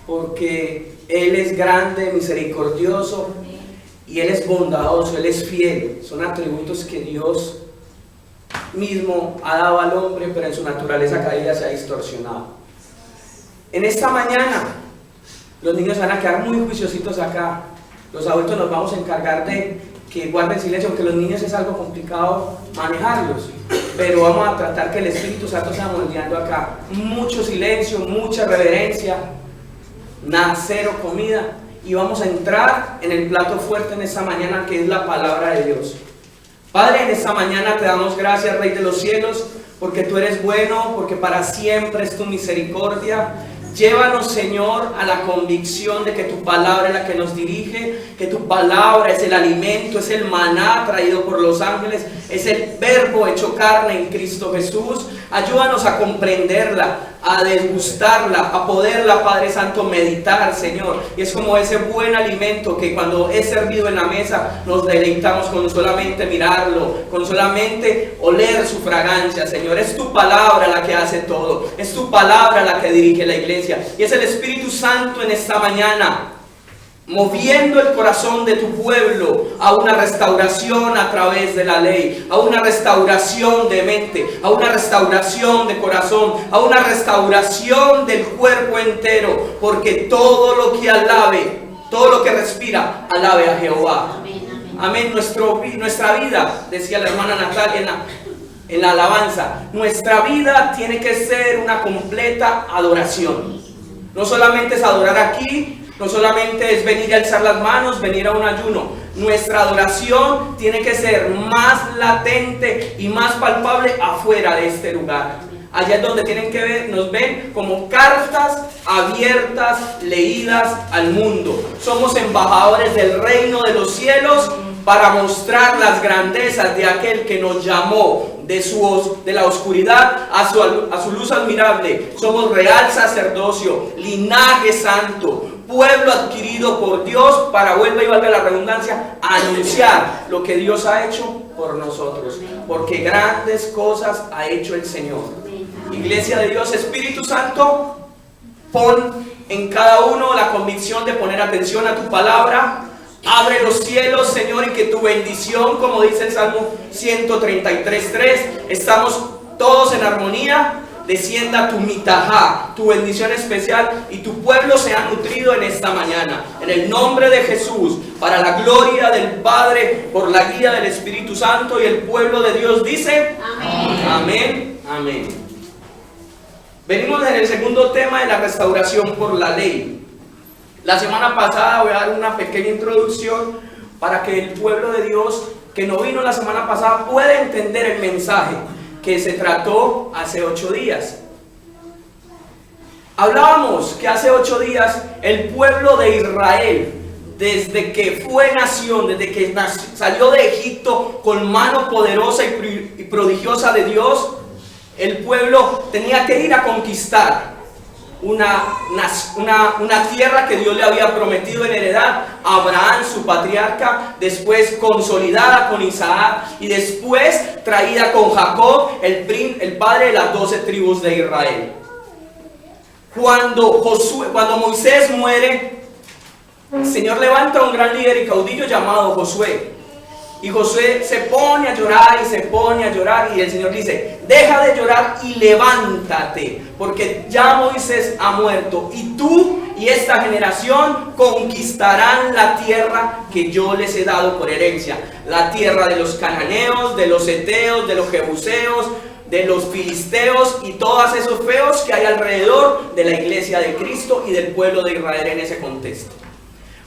Porque Él es grande, misericordioso y Él es bondadoso, Él es fiel. Son atributos que Dios mismo ha dado al hombre, pero en su naturaleza caída se ha distorsionado. En esta mañana los niños van a quedar muy juiciositos acá. Los adultos nos vamos a encargar de que guarden silencio, aunque los niños es algo complicado manejarlos, pero vamos a tratar que el Espíritu Santo sea moldeando acá. Mucho silencio, mucha reverencia, nada, cero comida, y vamos a entrar en el plato fuerte en esta mañana, que es la palabra de Dios. Padre, en esta mañana te damos gracias, Rey de los cielos, porque tú eres bueno, porque para siempre es tu misericordia. Llévanos, Señor, a la convicción de que tu palabra es la que nos dirige, que tu palabra es el alimento, es el maná traído por los ángeles, es el verbo hecho carne en Cristo Jesús. Ayúdanos a comprenderla, a degustarla, a poderla, Padre Santo, meditar, Señor. Y es como ese buen alimento que cuando es servido en la mesa nos deleitamos con solamente mirarlo, con solamente oler su fragancia, Señor. Es tu palabra la que hace todo, es tu palabra la que dirige la iglesia. Y es el Espíritu Santo en esta mañana moviendo el corazón de tu pueblo a una restauración a través de la ley, a una restauración de mente, a una restauración de corazón, a una restauración del cuerpo entero, porque todo lo que alabe, todo lo que respira, alabe a Jehová. Amén. Nuestra vida, decía la hermana Natalia en la alabanza, nuestra vida tiene que ser una completa adoración. No solamente es adorar aquí, no solamente es venir a alzar las manos, venir a un ayuno. Nuestra adoración tiene que ser más latente y más palpable afuera de este lugar. Allá es donde tienen que ver, nos ven como cartas abiertas, leídas al mundo. Somos embajadores del reino de los cielos para mostrar las grandezas de aquel que nos llamó de la oscuridad a su luz admirable. Somos real sacerdocio, linaje santo, pueblo adquirido por Dios para, vuelva y valga la redundancia, anunciar lo que Dios ha hecho por nosotros, porque grandes cosas ha hecho el Señor. Iglesia de Dios, Espíritu Santo, pon en cada uno la convicción de poner atención a tu palabra. Abre los cielos, Señor, y que tu bendición, como dice el Salmo 133:3, estamos todos en armonía, descienda tu mitajá, tu bendición especial, y tu pueblo sea nutrido en esta mañana. En el nombre de Jesús, para la gloria del Padre, por la guía del Espíritu Santo, y el pueblo de Dios dice: amén. Amén, amén. Venimos en el segundo tema de la restauración por la ley. La semana pasada voy a dar una pequeña introducción para que el pueblo de Dios que no vino la semana pasada pueda entender el mensaje que se trató hace 8 días. Hablábamos que hace 8 días el pueblo de Israel, desde que fue nación, desde que salió de Egipto con mano poderosa y prodigiosa de Dios, el pueblo tenía que ir a conquistar una tierra que Dios le había prometido en heredad a Abraham, su patriarca, después consolidada con Isaac y después traída con Jacob, el padre de las 12 tribus de Israel. Cuando Moisés muere, el Señor levanta a un gran líder y caudillo llamado Josué. Y Josué se pone a llorar y se pone a llorar, y el Señor dice: deja de llorar y levántate, porque ya Moisés ha muerto, y tú y esta generación conquistarán la tierra que yo les he dado por herencia, la tierra de los cananeos, de los heteos, de los jebuseos, de los filisteos y todos esos feos que hay alrededor de la iglesia de Cristo y del pueblo de Israel en ese contexto.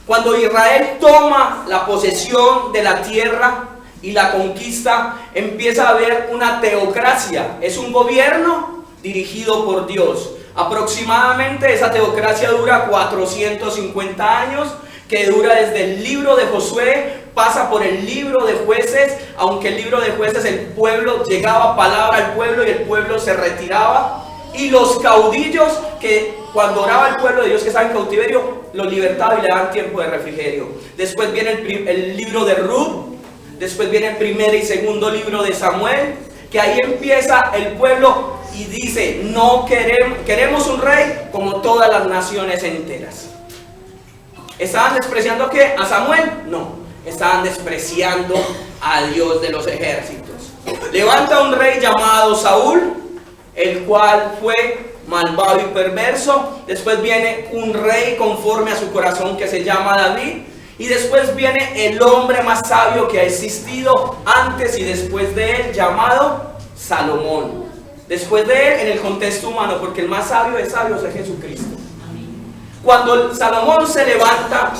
Cuando Israel toma la posesión de la tierra y la conquista, empieza a haber una teocracia. Es un gobierno dirigido por Dios. Aproximadamente esa teocracia dura 450 años, que dura desde el libro de Josué, pasa por el libro de Jueces, aunque el libro de Jueces el pueblo llegaba palabra al pueblo y el pueblo se retiraba, y los caudillos que cuando oraba el pueblo de Dios que estaba en cautiverio, los libertaba y le daban tiempo de refrigerio. Después viene el libro de Ruth, después viene el primer y segundo libro de Samuel, que ahí empieza el pueblo y dice, no queremos un rey como todas las naciones enteras. ¿Estaban despreciando a qué? ¿A Samuel? No, estaban despreciando a Dios de los ejércitos. Levanta un rey llamado Saúl, el cual fue malvado y perverso. Después viene un rey conforme a su corazón que se llama David. Y después viene el hombre más sabio que ha existido antes y después de él, llamado Salomón. Después de él en el contexto humano, porque el más sabio es Jesucristo. Cuando Salomón se levanta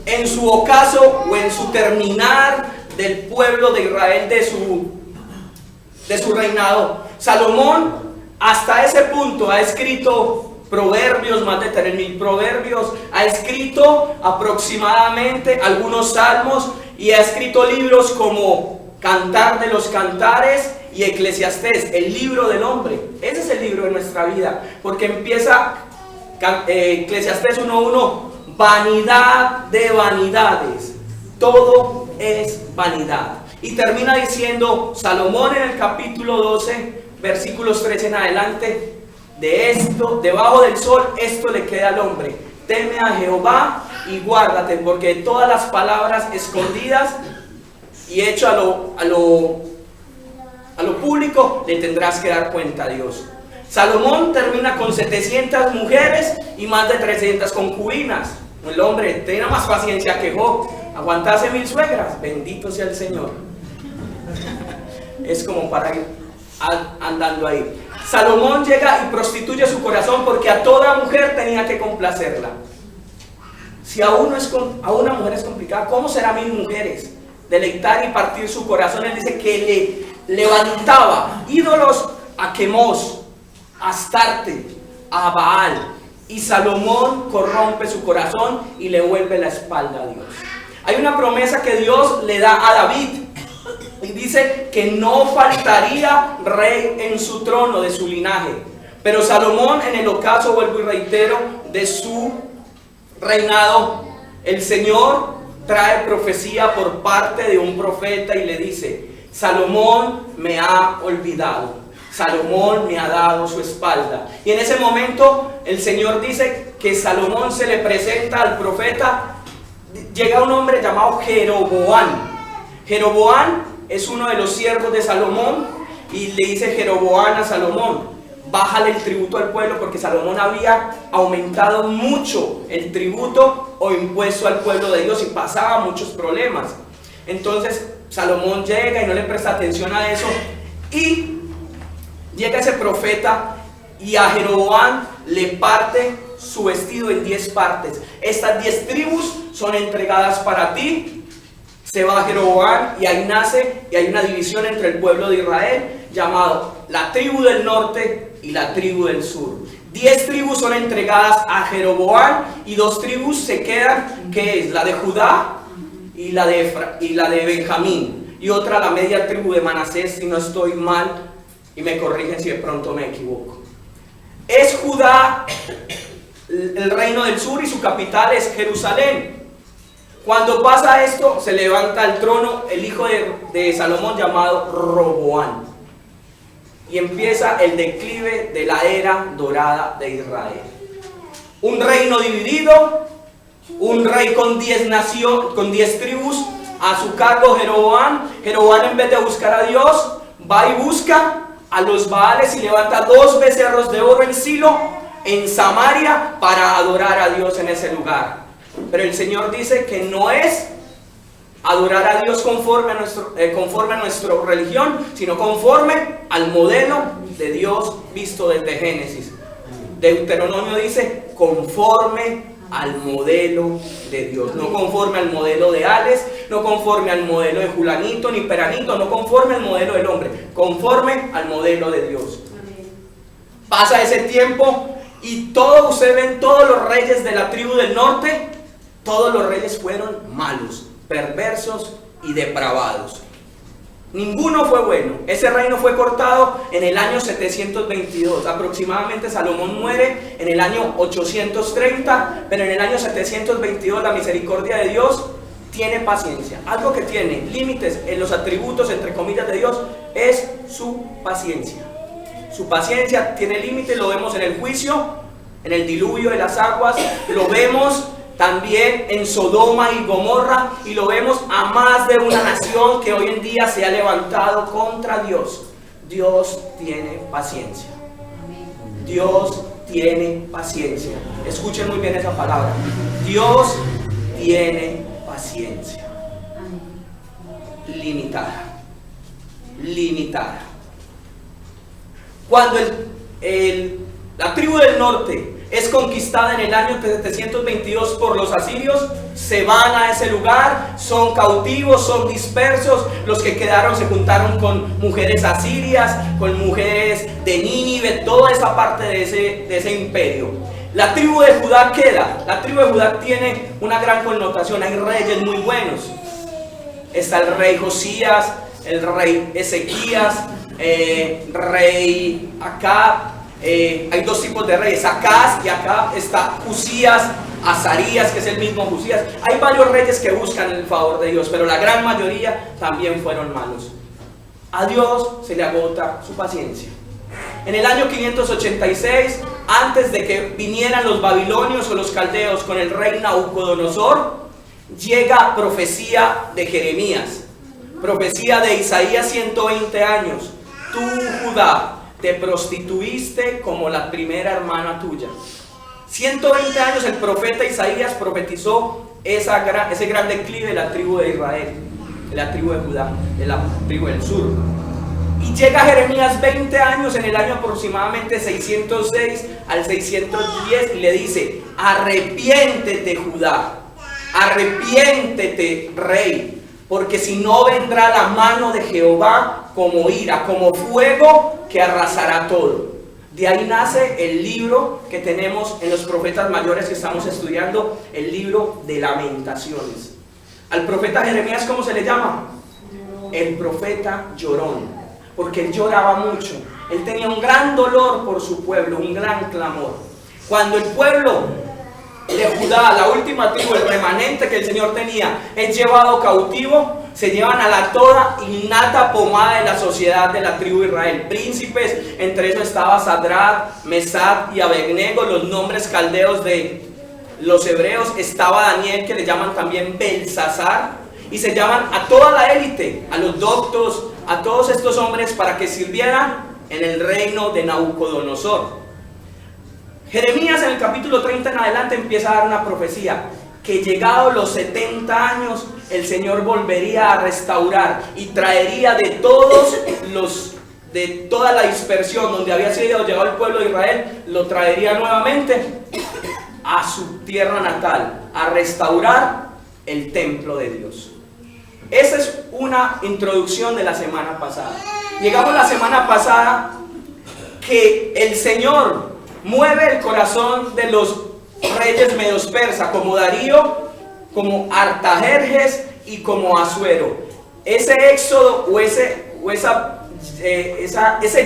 en su ocaso o en su terminar del pueblo de Israel de su reinado, Salomón hasta ese punto ha escrito proverbios, más de 3,000 proverbios, ha escrito aproximadamente algunos salmos y ha escrito libros como Cantar de los Cantares y Eclesiastés, el libro del hombre. Ese es el libro de nuestra vida, porque empieza Eclesiastés 1:1, vanidad de vanidades, todo es vanidad. Y termina diciendo Salomón en el capítulo 12, versículos 13 en adelante, de esto, debajo del sol, esto le queda al hombre: teme a Jehová y guárdate, porque todas las palabras escondidas y hecho a lo público le tendrás que dar cuenta a Dios. Salomón termina con 700 mujeres y más de 300 concubinas. El hombre tenía más paciencia que Job, aguantase 1000 suegras, bendito sea el Señor. Es como para ir andando ahí. Salomón llega y prostituye su corazón porque a toda mujer tenía que complacerla. Si a una mujer es complicada, ¿cómo será 1000 mujeres? Deleitar y partir su corazón. Él dice que le levantaba ídolos a Quemos, a Astarte, a Baal. Y Salomón corrompe su corazón y le vuelve la espalda a Dios. Hay una promesa que Dios le da a David. Y dice que no faltaría rey en su trono, de su linaje. Pero Salomón, en el ocaso, vuelvo y reitero, de su reinado, el Señor trae profecía por parte de un profeta y le dice: Salomón me ha olvidado, Salomón me ha dado su espalda. Y en ese momento el Señor dice que Salomón se le presenta al profeta. Llega un hombre llamado Jeroboam. Jeroboam es uno de los siervos de Salomón y le dice Jeroboam a Salomón: bájale el tributo al pueblo, porque Salomón había aumentado mucho el tributo o impuesto al pueblo de Dios y pasaba muchos problemas. Entonces Salomón llega y no le presta atención a eso, y llega ese profeta y a Jeroboam le parte su vestido en 10 partes. Estas 10 tribus son entregadas para ti. Se va a Jeroboam y ahí nace y hay una división entre el pueblo de Israel llamado la tribu del norte y la tribu del sur. 10 tribus son entregadas a Jeroboam y 2 tribus se quedan, que es la de Judá y la de Benjamín, y otra la media tribu de Manasés, si no estoy mal, y me corrigen si de pronto me equivoco. Es Judá el reino del sur y su capital es Jerusalén. Cuando pasa esto, se levanta al trono el hijo de Salomón llamado Roboam. Y empieza el declive de la era dorada de Israel. Un reino dividido, un rey con 10 tribus a su cargo, Jeroboam. Jeroboam, en vez de buscar a Dios, va y busca a los Baales y levanta 2 becerros de oro en Silo, en Samaria, para adorar a Dios en ese lugar. Pero el Señor dice que no es adorar a Dios conforme a nuestra religión, sino conforme al modelo de Dios visto desde Génesis. Deuteronomio dice conforme al modelo de Dios, no conforme al modelo de Ales, no conforme al modelo de Julanito ni Peranito, no conforme al modelo del hombre, conforme al modelo de Dios. Pasa ese tiempo y ustedes ven todos los reyes de la tribu del norte Todos los reyes fueron malos, perversos y depravados. Ninguno fue bueno. Ese reino fue cortado en el año 722. Aproximadamente Salomón muere en el año 830, pero en el año 722 la misericordia de Dios tiene paciencia. Algo que tiene límites en los atributos, entre comillas, de Dios es su paciencia. Su paciencia tiene límites, lo vemos en el juicio, en el diluvio de las aguas, lo vemos también en Sodoma y Gomorra, y lo vemos a más de una nación que hoy en día se ha levantado contra Dios. Dios tiene paciencia. Dios tiene paciencia. Escuchen muy bien esa palabra. Dios tiene paciencia. Limitada. Limitada. Cuando la tribu del norte es conquistada en el año 722 por los asirios, se van a ese lugar, son cautivos, son dispersos. Los que quedaron se juntaron con mujeres asirias, con mujeres de Nínive, toda esa parte de ese imperio. La tribu de Judá queda. La tribu de Judá tiene una gran connotación. Hay reyes muy buenos. Está el rey Josías, el rey Ezequías, rey Acab. Hay dos tipos de reyes, Acaz y Acab. Está Usías, Azarías, que es el mismo Usías. Hay varios reyes que buscan el favor de Dios, pero la gran mayoría también fueron malos. A Dios se le agota su paciencia. En el año 586, antes de que vinieran los babilonios o los caldeos con el rey Nabucodonosor, llega profecía de Jeremías, profecía de Isaías, 120 años. Tú, Judá, te prostituiste como la primera hermana tuya. 120 años el profeta Isaías profetizó ese gran declive de la tribu de Israel, de la tribu de Judá, de la tribu del sur. Y llega Jeremías 20 años, en el año aproximadamente 606 al 610, y le dice: arrepiéntete, Judá, arrepiéntete, rey, porque si no vendrá la mano de Jehová como ira, como fuego que arrasará todo. De ahí nace el libro que tenemos en los profetas mayores que estamos estudiando, el libro de Lamentaciones. Al profeta Jeremías, ¿cómo se le llama? El profeta llorón, porque él lloraba mucho. Él tenía un gran dolor por su pueblo, un gran clamor. Cuando el pueblo de Judá, la última tribu, el remanente que el Señor tenía, es llevado cautivo, se llevan a la toda innata pomada de la sociedad de la tribu de Israel. Príncipes, entre ellos estaba Sadrach, Mesach y Abednego, los nombres caldeos de los hebreos. Estaba Daniel, que le llaman también Belsasar, y se llaman a toda la élite, a los doctos, a todos estos hombres para que sirvieran en el reino de Nabucodonosor. Jeremías en el capítulo 30 en adelante empieza a dar una profecía que llegados los 70 años el Señor volvería a restaurar y traería de toda la dispersión donde había sido llevado el pueblo de Israel, lo traería nuevamente a su tierra natal, a restaurar el templo de Dios. Esa es una introducción de la semana pasada. Llegamos la semana pasada que el Señor mueve el corazón de los reyes medos persas, como Darío, como Artajerjes y como Asuero. Ese éxodo o ese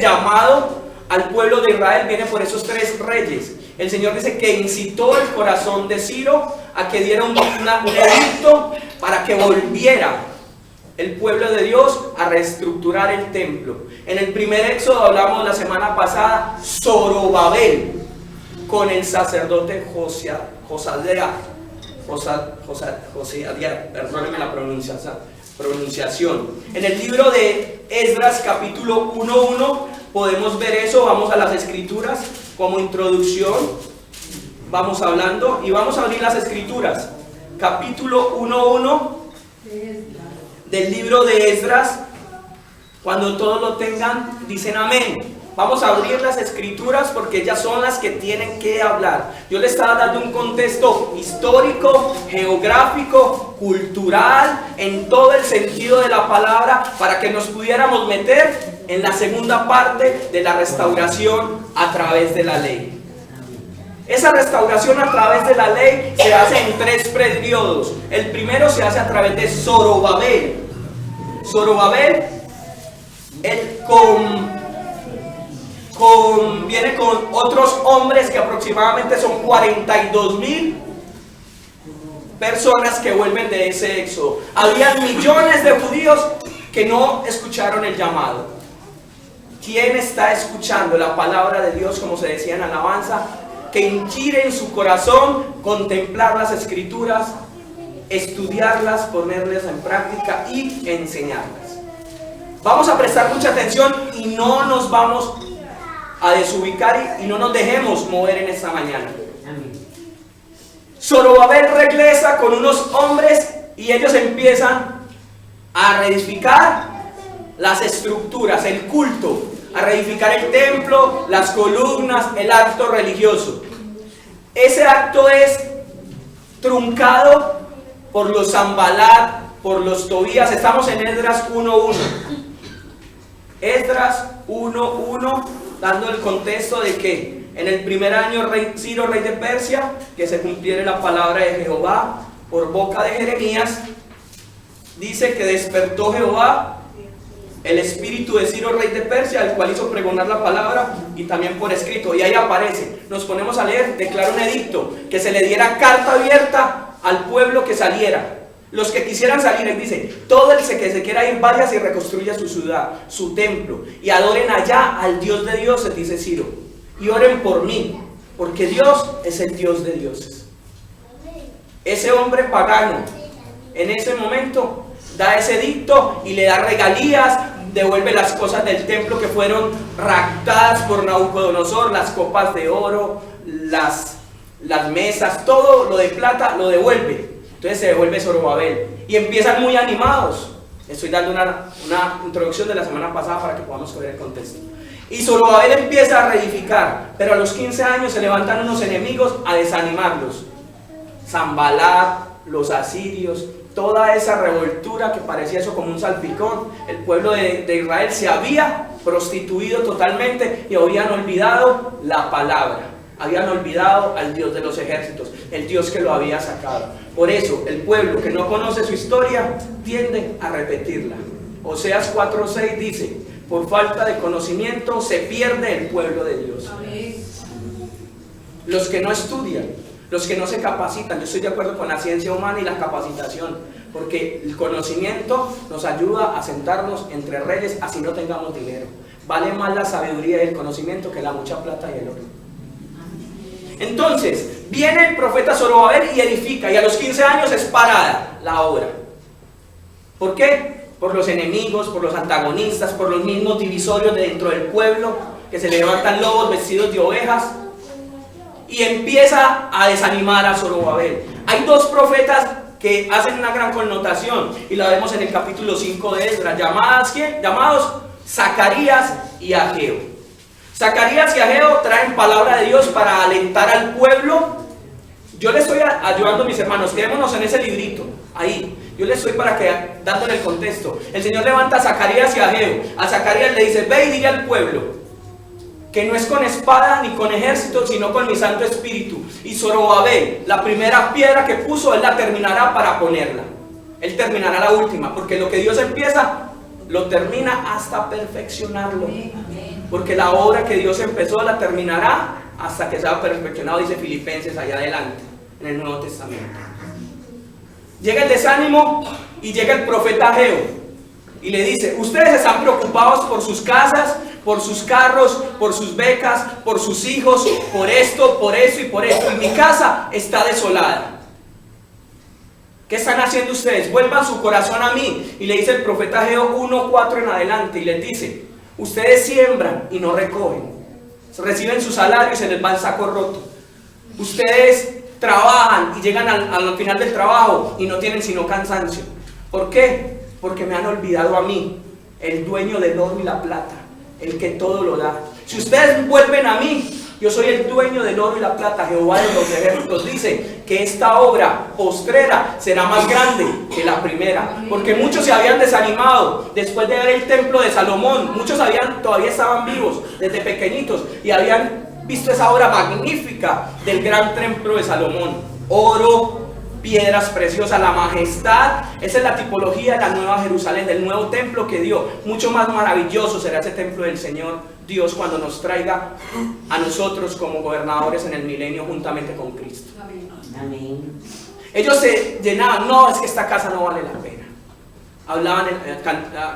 llamado al pueblo de Israel viene por esos tres reyes. El Señor dice que incitó el corazón de Ciro a que diera un edicto para que volviera el pueblo de Dios a reestructurar el templo. En el primer éxodo hablamos la semana pasada, Zorobabel, con el sacerdote Josadea, perdónenme la pronunciación. En el libro de Esdras, capítulo 1:1, podemos ver eso. Vamos a las escrituras como introducción. Vamos hablando y vamos a abrir las escrituras. Capítulo 1:1 del libro de Esdras. Cuando todos lo tengan, dicen amén. Vamos a abrir las escrituras porque ellas son las que tienen que hablar. Yo le estaba dando un contexto histórico, geográfico, cultural, en todo el sentido de la palabra, para que nos pudiéramos meter en la segunda parte de la restauración a través de la ley. Esa restauración a través de la ley se hace en 3 periodos. El primero se hace a través de Zorobabel. Zorobabel, él viene con otros hombres que aproximadamente son 42,000 personas que vuelven de ese éxodo. Habían millones de judíos que no escucharon el llamado. ¿Quién está escuchando la palabra de Dios, como se decía en alabanza? Que inquire en su corazón, contemplar las escrituras, estudiarlas, ponerlas en práctica y enseñarlas. Vamos a prestar mucha atención y no nos vamos a desubicar y no nos dejemos mover en esta mañana. Zorobabel regresa con unos hombres y ellos empiezan a reedificar las estructuras, el culto, a reedificar el templo, las columnas, el acto religioso. Ese acto es truncado por los Zambalat, por los Tobías. Estamos en Esdras 1:1. Esdras 1:1, dando el contexto de que en el primer año Ciro, rey de Persia, que se cumpliera la palabra de Jehová por boca de Jeremías, dice que despertó Jehová el espíritu de Ciro, rey de Persia, al cual hizo pregonar la palabra y también por escrito. Y ahí aparece, nos ponemos a leer, declara un edicto, que se le diera carta abierta al pueblo que saliera. Los que quisieran salir, él dice, todo el que se quiera ir, vaya y reconstruya su ciudad, su templo, y adoren allá al Dios de dioses, dice Ciro, y oren por mí, porque Dios es el Dios de dioses. Ese hombre pagano, en ese momento, da ese edicto y le da regalías, devuelve las cosas del templo que fueron raptadas por Nabucodonosor, las copas de oro, las mesas, todo lo de plata lo devuelve. Entonces se devuelve Zorobabel y empiezan muy animados. Estoy dando una introducción de la semana pasada para que podamos ver el contexto. Y Zorobabel empieza a reedificar, pero a los 15 años se levantan unos enemigos a desanimarlos. Zambalat, los asirios, toda esa revoltura que parecía eso como un salpicón. El pueblo de Israel se había prostituido totalmente y habían olvidado la palabra. Habían olvidado al Dios de los ejércitos, el Dios que lo había sacado. Por eso, el pueblo que no conoce su historia tiende a repetirla. Oseas 4:6 dice, por falta de conocimiento se pierde el pueblo de Dios. Los que no estudian, los que no se capacitan, yo estoy de acuerdo con la ciencia humana y la capacitación, porque el conocimiento nos ayuda a sentarnos entre reyes así no tengamos dinero. Vale más la sabiduría y el conocimiento que la mucha plata y el oro. Entonces, viene el profeta Zorobabel y edifica, y a los 15 años es parada la obra. ¿Por qué? Por los enemigos, por los antagonistas, por los mismos divisorios de dentro del pueblo, que se levantan lobos vestidos de ovejas, y empieza a desanimar a Zorobabel. Hay dos profetas que hacen una gran connotación, y la vemos en el capítulo 5 de Esdras, llamados Zacarías y Ageo. Zacarías y Ageo traen palabra de Dios para alentar al pueblo. Yo les estoy ayudando, mis hermanos, quedémonos en ese librito, ahí. Yo les estoy dándole el contexto. El Señor levanta a Zacarías y a Ageo. A Zacarías le dice, ve y dile al pueblo que no es con espada ni con ejército, sino con mi Santo Espíritu. Y Zorobabel, la primera piedra que puso, él la terminará para ponerla. Él terminará la última, porque lo que Dios empieza, lo termina hasta perfeccionarlo. Porque la obra que Dios empezó la terminará hasta que sea perfeccionado, dice Filipenses allá adelante, en el Nuevo Testamento. Llega el desánimo y llega el profeta Ageo y le dice, ustedes están preocupados por sus casas, por sus carros, por sus becas, por sus hijos, por esto, por eso y por esto, y mi casa está desolada. ¿Qué están haciendo ustedes? Vuelvan su corazón a mí. Y le dice el profeta Ageo 1:4 en adelante y les dice, ustedes siembran y no recogen, reciben su salario y se les va el saco roto. Ustedes trabajan y llegan al final del trabajo y no tienen sino cansancio. ¿Por qué? Porque me han olvidado a mí, el dueño del oro y la plata, el que todo lo da. Si ustedes vuelven a mí, yo soy el dueño del oro y la plata. Jehová de los ejércitos dice que esta obra postrera será más grande que la primera, porque muchos se habían desanimado después de ver el templo de Salomón. Muchos todavía estaban vivos desde pequeñitos y habían visto esa obra magnífica del gran templo de Salomón. Oro, piedras preciosas, la majestad. Esa es la tipología de la nueva Jerusalén, del nuevo templo que dio. Mucho más maravilloso será ese templo del Señor Dios cuando nos traiga a nosotros como gobernadores en el milenio juntamente con Cristo. Amén. Ellos se llenaban, no, es que esta casa no vale la pena. Hablaban,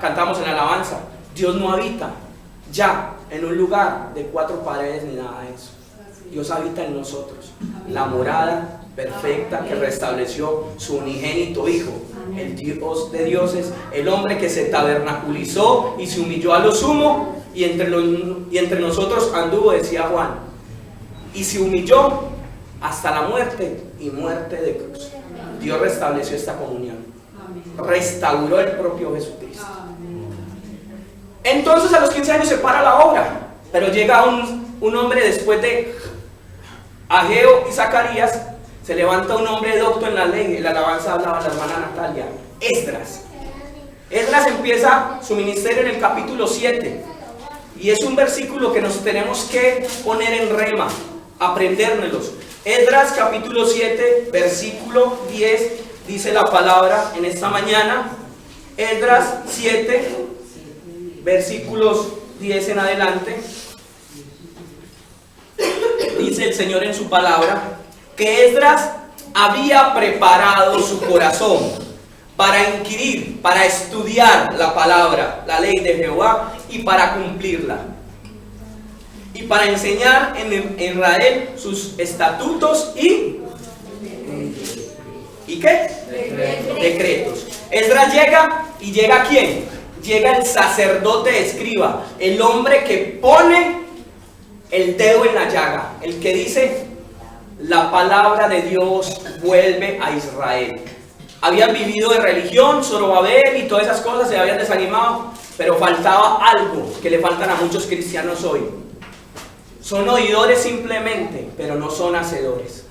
cantamos en alabanza, Dios no habita ya en un lugar de 4 paredes ni nada de eso. Dios habita en nosotros, la morada perfecta que restableció su unigénito Hijo, el Dios de dioses, el hombre que se tabernaculizó y se humilló a lo sumo y entre nosotros anduvo, decía Juan, y se humilló hasta la muerte y muerte de cruz. Dios restableció esta comunión, restauró el propio Jesucristo. Entonces a los 15 años se para la obra, pero llega un hombre después de Ageo y Zacarías, se levanta un hombre docto en la ley. En la alabanza hablaba la hermana Natalia, Esdras. Esdras empieza su ministerio en el capítulo 7 y es un versículo que nos tenemos que poner en rema, aprendérnoslos. Esdras capítulo 7 versículo 10 dice la palabra en esta mañana. Esdras 7 versículos 10 en adelante, dice el Señor en su palabra que Esdras había preparado su corazón para inquirir, para estudiar la palabra, la ley de Jehová, y para cumplirla, y para enseñar en Israel sus estatutos y ¿qué? Decretos. Esdras llega, y llega ¿quién? Llega el sacerdote escriba, el hombre que pone el dedo en la llaga, el que dice: la palabra de Dios vuelve a Israel. Habían vivido de religión, Zorobabel y todas esas cosas, se habían desanimado, pero faltaba algo que le faltan a muchos cristianos hoy. Son oidores simplemente, pero no son hacedores.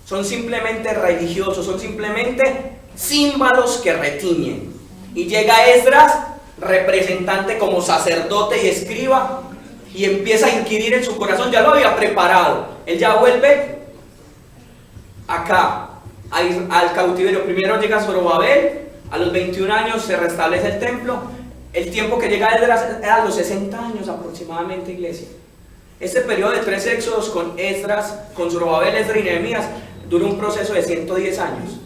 Son simplemente religiosos, son simplemente címbalos que retiñen. Y llega Esdras, representante como sacerdote y escriba, y empieza a inquirir en su corazón. Ya lo había preparado. Él ya vuelve acá al cautiverio. Primero llega Zorobabel, a los 21 años se restablece el templo. El tiempo que llega Esdras era los 60 años aproximadamente, iglesia. Este periodo de 3 éxodos con Esdras, con Zorobabel, Esdras y Nehemías, dura un proceso de 110 años.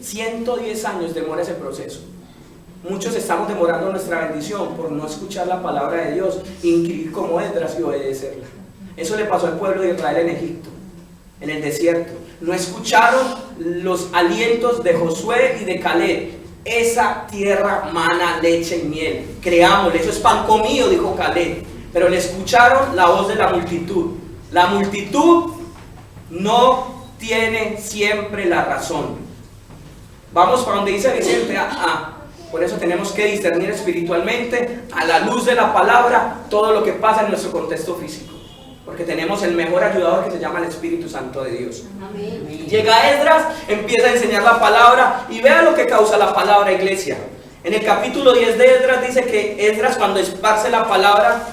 110 años demora ese proceso. Muchos estamos demorando nuestra bendición por no escuchar la palabra de Dios, inquirir como Esdras y obedecerla. Eso le pasó al pueblo de Israel en Egipto, en el desierto. No escucharon los alientos de Josué y de Caleb. Esa tierra mana leche y miel. Creámosle, eso es pan comido, dijo Caleb. Pero le escucharon la voz de la multitud. La multitud no tiene siempre la razón. Vamos para donde dice Vicente. Por eso tenemos que discernir espiritualmente, a la luz de la palabra, todo lo que pasa en nuestro contexto físico. Porque tenemos el mejor ayudador que se llama el Espíritu Santo de Dios. Amén. Llega Esdras, empieza a enseñar la palabra, y vea lo que causa la palabra, iglesia. En el capítulo 10 de Esdras dice que Esdras, cuando esparce la palabra,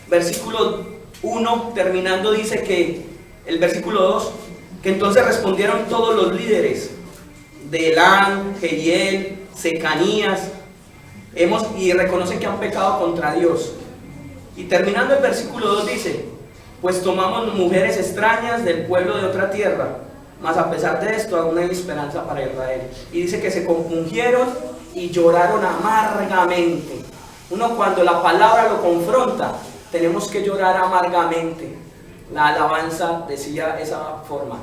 versículo 1 terminando, dice que el versículo 2, que entonces respondieron todos los líderes de Elán, Jehiel, Secanías, y reconocen que han pecado contra Dios. Y terminando el versículo 2 dice: pues tomamos mujeres extrañas del pueblo de otra tierra, mas a pesar de esto aún hay esperanza para Israel. Y dice que se compungieron y lloraron amargamente. Uno, cuando la palabra lo confronta, tenemos que llorar amargamente. La alabanza decía esa forma: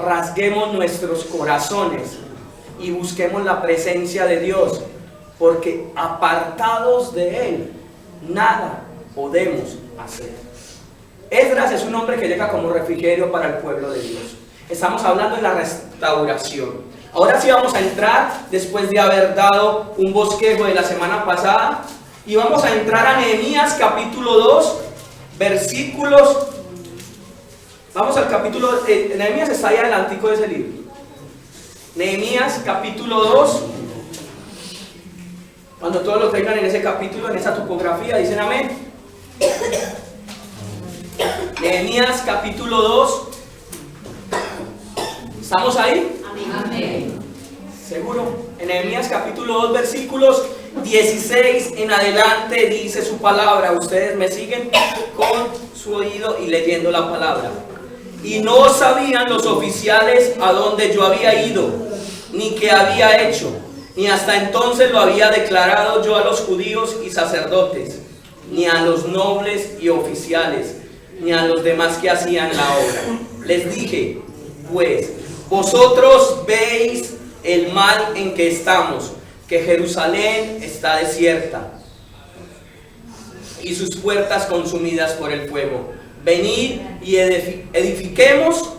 rasguemos nuestros corazones y busquemos la presencia de Dios, porque apartados de Él nada podemos hacer. Esdras es un hombre que llega como refrigerio para el pueblo de Dios. Estamos hablando de la restauración. Ahora sí vamos a entrar, después de haber dado un bosquejo de la semana pasada, y vamos a entrar a Nehemías capítulo 2, versículos. Vamos al capítulo, Nehemías está ahí adelantico de ese libro. Nehemías capítulo 2. Cuando todos lo tengan en ese capítulo, en esa topografía, dicen amén. Nehemías capítulo 2. ¿Estamos ahí? Amén. ¿Seguro? En Nehemías capítulo 2 versículos 16 en adelante dice su palabra. Ustedes me siguen con su oído y leyendo la palabra. Y no sabían los oficiales a dónde yo había ido, ni qué había hecho, ni hasta entonces lo había declarado yo a los judíos y sacerdotes, ni a los nobles y oficiales, ni a los demás que hacían la obra. Les dije, pues, vosotros veis el mal en que estamos, que Jerusalén está desierta y sus puertas consumidas por el fuego. Venid y edifiquemos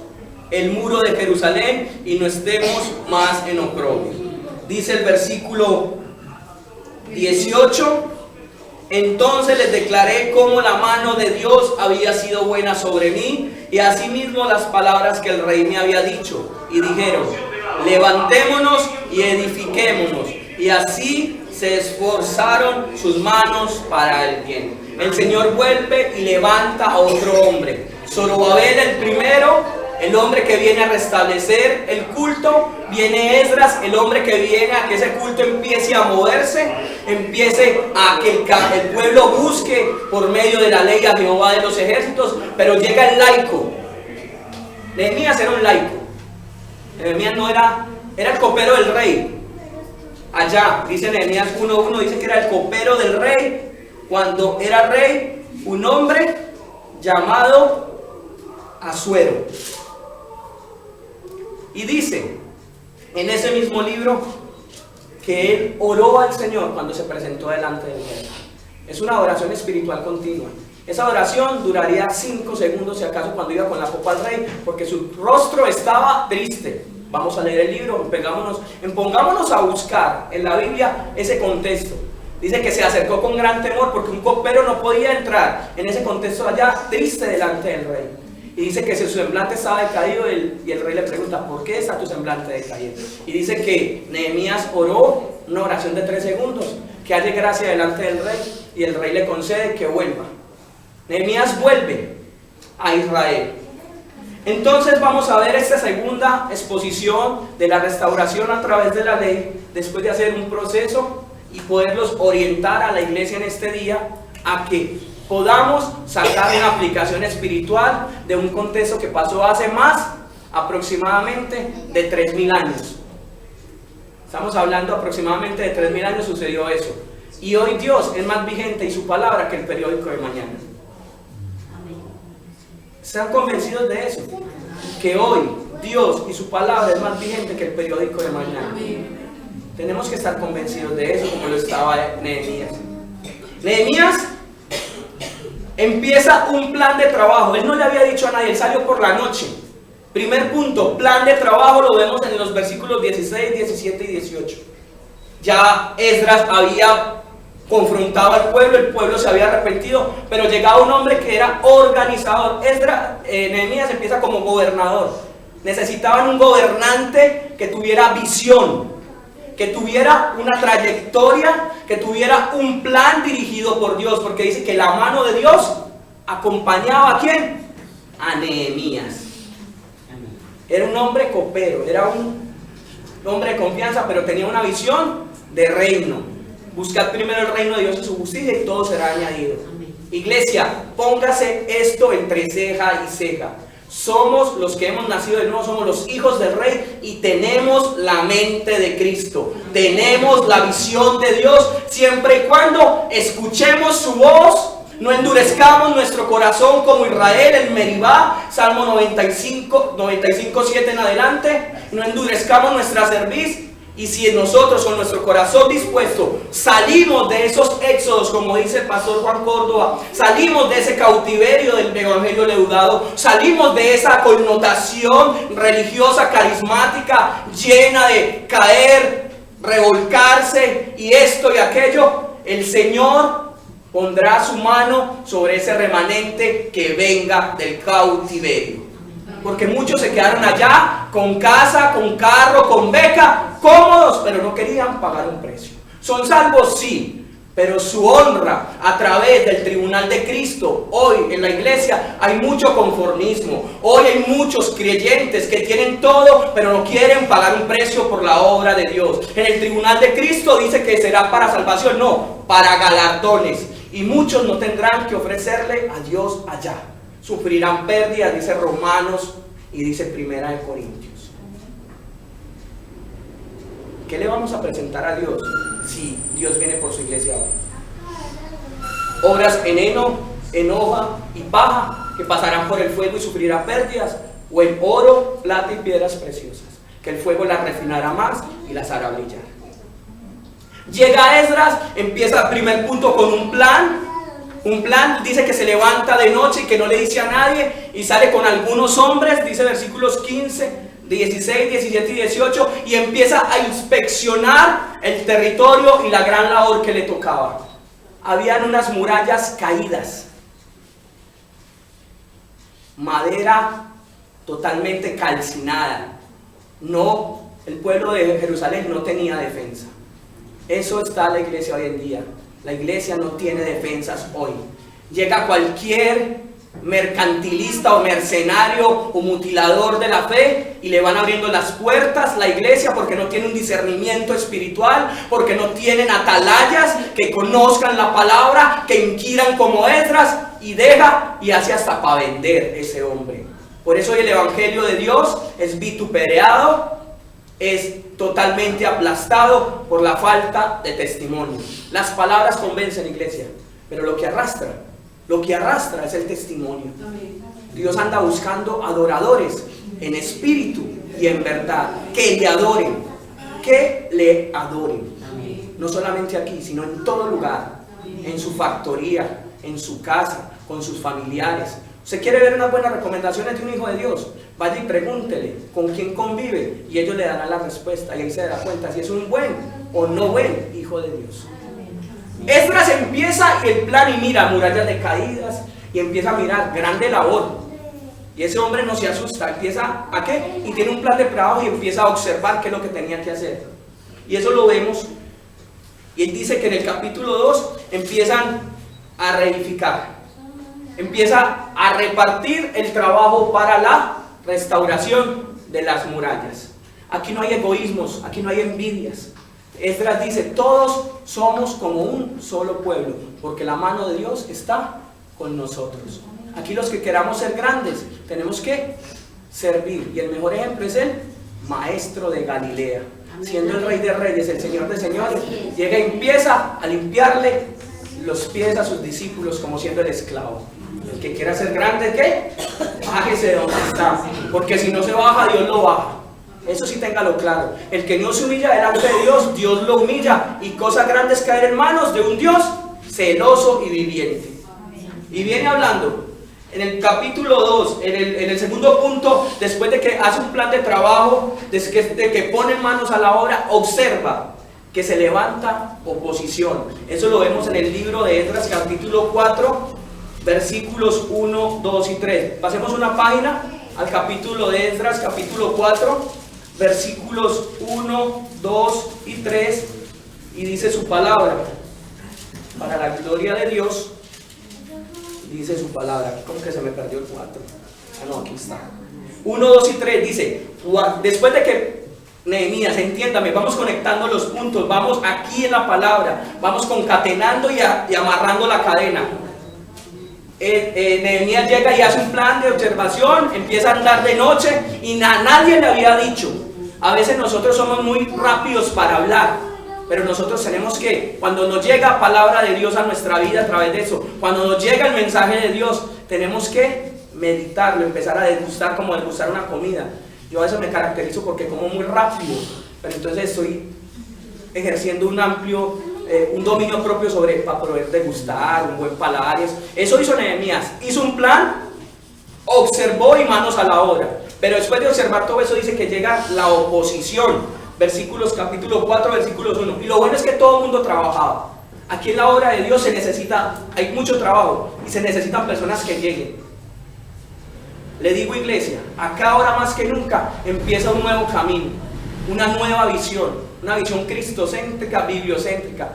el muro de Jerusalén y no estemos más en oprobio. Dice el versículo 18: entonces les declaré cómo la mano de Dios había sido buena sobre mí, y asimismo las palabras que el rey me había dicho. Y dijeron, levantémonos y edifiquémonos. Y así se esforzaron sus manos para el bien. El Señor vuelve y levanta a otro hombre, Zorobabel el primero, el hombre que viene a restablecer el culto. Viene Esdras, el hombre que viene a que ese culto empiece a moverse, empiece a que el pueblo busque por medio de la ley a Jehová de los ejércitos. Pero llega el laico. Nehemías era un laico. Nehemías no era el copero del rey. Allá, dice Nehemías 1:1, dice que era el copero del rey. Cuando era rey, un hombre llamado Asuero. Y dice en ese mismo libro que él oró al Señor cuando se presentó delante del rey. Es una oración espiritual continua. Esa oración duraría 5 segundos si acaso cuando iba con la copa al rey, porque su rostro estaba triste. Vamos a leer el libro, pongámonos a buscar en la Biblia ese contexto. Dice que se acercó con gran temor porque un copero no podía entrar en ese contexto allá triste delante del rey. Y dice que su semblante estaba decaído y el rey le pregunta, ¿por qué está tu semblante decaído? Y dice que Nehemías oró una oración de 3 segundos, que halle gracia delante del rey, y el rey le concede que vuelva. Nehemías vuelve a Israel. Entonces vamos a ver esta segunda exposición de la restauración a través de la ley, después de hacer un proceso y poderlos orientar a la iglesia en este día a que podamos sacar una aplicación espiritual de un contexto que pasó hace más aproximadamente de 3000 años. Estamos hablando aproximadamente de 3000 años sucedió eso. Y hoy Dios es más vigente y su palabra que el periódico de mañana. ¿Están convencidos de eso? Que hoy Dios y su palabra es más vigente que el periódico de mañana. Tenemos que estar convencidos de eso, como lo estaba Nehemías. Nehemías empieza un plan de trabajo. Él no le había dicho a nadie, él salió por la noche. Primer punto, plan de trabajo, lo vemos en los versículos 16, 17 y 18. Ya Esdras había confrontado al pueblo, el pueblo se había arrepentido, pero llegaba un hombre que era organizador. Nehemías empieza como gobernador. Necesitaban un gobernante que tuviera visión, que tuviera una trayectoria, que tuviera un plan dirigido por Dios, porque dice que la mano de Dios acompañaba ¿a quién? A Nehemías. Era un hombre copero, era un hombre de confianza, pero tenía una visión de reino. Buscad primero el reino de Dios y su justicia y todo será añadido. Iglesia, póngase esto entre ceja y ceja. Somos los que hemos nacido de nuevo, somos los hijos del Rey y tenemos la mente de Cristo. Tenemos la visión de Dios siempre y cuando escuchemos su voz. No endurezcamos nuestro corazón como Israel en Meribá, Salmo 95:7 en adelante. No endurezcamos nuestra cerviz. Y si nosotros con nuestro corazón dispuesto salimos de esos éxodos, como dice el pastor Juan Córdoba, salimos de ese cautiverio del evangelio leudado, salimos de esa connotación religiosa, carismática, llena de caer, revolcarse y esto y aquello, el Señor pondrá su mano sobre ese remanente que venga del cautiverio. Porque muchos se quedaron allá con casa, con carro, con beca, cómodos, pero no querían pagar un precio. ¿Son salvos? Sí, pero su honra a través del tribunal de Cristo. Hoy en la iglesia hay mucho conformismo. Hoy hay muchos creyentes que tienen todo, pero no quieren pagar un precio por la obra de Dios. En el tribunal de Cristo dice que será para salvación, no, para galardones. Y muchos no tendrán que ofrecerle a Dios allá. Sufrirán pérdidas, dice Romanos y dice Primera de Corintios. ¿Qué le vamos a presentar a Dios si Dios viene por su iglesia hoy? Obras en heno, en hoja y paja, que pasarán por el fuego y sufrirán pérdidas, o en oro, plata y piedras preciosas, que el fuego las refinará más y las hará brillar. Llega Esdras, empieza primer punto con un plan. Dice que se levanta de noche y que no le dice a nadie, y sale con algunos hombres, dice versículos 15, 16, 17 y 18, y empieza a inspeccionar el territorio y la gran labor que le tocaba. Habían unas murallas caídas, madera totalmente calcinada. No, el pueblo de Jerusalén no tenía defensa. Eso está la iglesia hoy en día. La iglesia no tiene defensas hoy. Llega cualquier mercantilista o mercenario o mutilador de la fe y le van abriendo las puertas la iglesia, porque no tiene un discernimiento espiritual, porque no tienen atalayas que conozcan la palabra, que inquiran como Esdras, y deja y hace hasta para vender ese hombre. Por eso hoy el evangelio de Dios es vituperado, es totalmente aplastado por la falta de testimonio. Las palabras convencen, iglesia, pero lo que arrastra es el testimonio. Dios anda buscando adoradores en espíritu y en verdad, que le adoren, no solamente aquí, sino en todo lugar, en su factoría, en su casa, con sus familiares. ¿Usted quiere ver unas buenas recomendaciones de un hijo de Dios? Vaya y pregúntele con quién convive, y ellos le darán la respuesta, y ahí se dará cuenta si es un buen o no buen hijo de Dios. Esdras empieza y el plan, y mira, murallas decaídas, y empieza a mirar, grande labor. Y ese hombre no se asusta, empieza ¿a qué? Y tiene un plan de trabajo y empieza a observar qué es lo que tenía que hacer. Y eso lo vemos. Y él dice que en el capítulo 2 empiezan a reedificar. Empieza a repartir el trabajo para la restauración de las murallas. Aquí no hay egoísmos, aquí no hay envidias. Esdras dice, todos somos como un solo pueblo, porque la mano de Dios está con nosotros. Aquí los que queramos ser grandes, tenemos que servir. Y el mejor ejemplo es el maestro de Galilea. Siendo el rey de reyes, el señor de señores, llega y empieza a limpiarle los pies a sus discípulos como siendo el esclavo. El que quiera ser grande, ¿qué? Bájese de donde está, porque si no se baja, Dios lo baja. Eso sí, téngalo claro. El que no se humilla delante de Dios, Dios lo humilla, y cosas grandes caer en manos de un Dios celoso y viviente. Y viene hablando en el capítulo 2, en el segundo punto, después de que hace un plan de trabajo, de que pone manos a la obra, observa que se levanta oposición. Eso lo vemos en el libro de Esdras, capítulo 4, versículos 1, 2 y 3. Pasemos una página al capítulo de Esdras, capítulo 4, versículos 1, 2 y 3, y dice su palabra, para la gloria de Dios, dice su palabra. ¿Cómo que se me perdió el 4? Ah, no, aquí está. 1, 2 y 3 dice, después de que Nehemías, entiéndame, vamos conectando los puntos, vamos aquí en la palabra, vamos concatenando y amarrando la cadena. Nehemías llega y hace un plan de observación, empieza a andar de noche y nadie le había dicho. A veces nosotros somos muy rápidos para hablar, pero nosotros tenemos que, cuando nos llega palabra de Dios a nuestra vida a través de eso, cuando nos llega el mensaje de Dios, tenemos que meditarlo, empezar a degustar como degustar una comida. Yo a veces me caracterizo porque como muy rápido, pero entonces estoy ejerciendo un amplio, un dominio propio para poder degustar, un buen paladar. Eso hizo Nehemías, hizo un plan, observó y manos a la obra. Pero después de observar todo eso dice que llega la oposición. Versículos, capítulo 4, versículos 1. Y lo bueno es que todo el mundo trabajaba. Aquí en la obra de Dios se necesita, hay mucho trabajo y se necesitan personas que lleguen. Le digo, iglesia, acá ahora más que nunca empieza un nuevo camino, una nueva visión, una visión cristocéntrica, bibliocéntrica.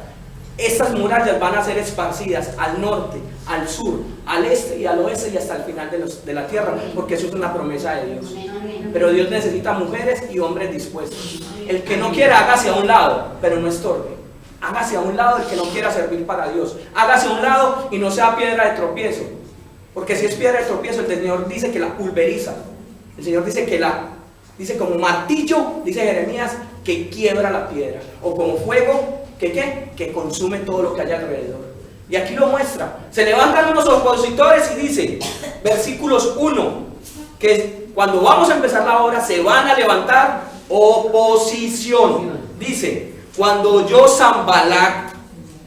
Estas murallas van a ser esparcidas al norte, al sur, al este y al oeste y hasta el final de la tierra, porque eso es una promesa de Dios. Pero Dios necesita mujeres y hombres dispuestos. El que no quiera, hágase a un lado, pero no estorbe. Hágase a un lado el que no quiera servir para Dios. Hágase a un lado y no sea piedra de tropiezo. Porque si es piedra de tropiezo, el Señor dice que la pulveriza. El Señor dice que dice como martillo, dice Jeremías, que quiebra la piedra. O como fuego, que consume todo lo que hay alrededor. Y aquí lo muestra. Se levantan unos opositores y dice, versículos 1, que cuando vamos a empezar la obra se van a levantar oposición. Dice, cuando oyó Sanbalat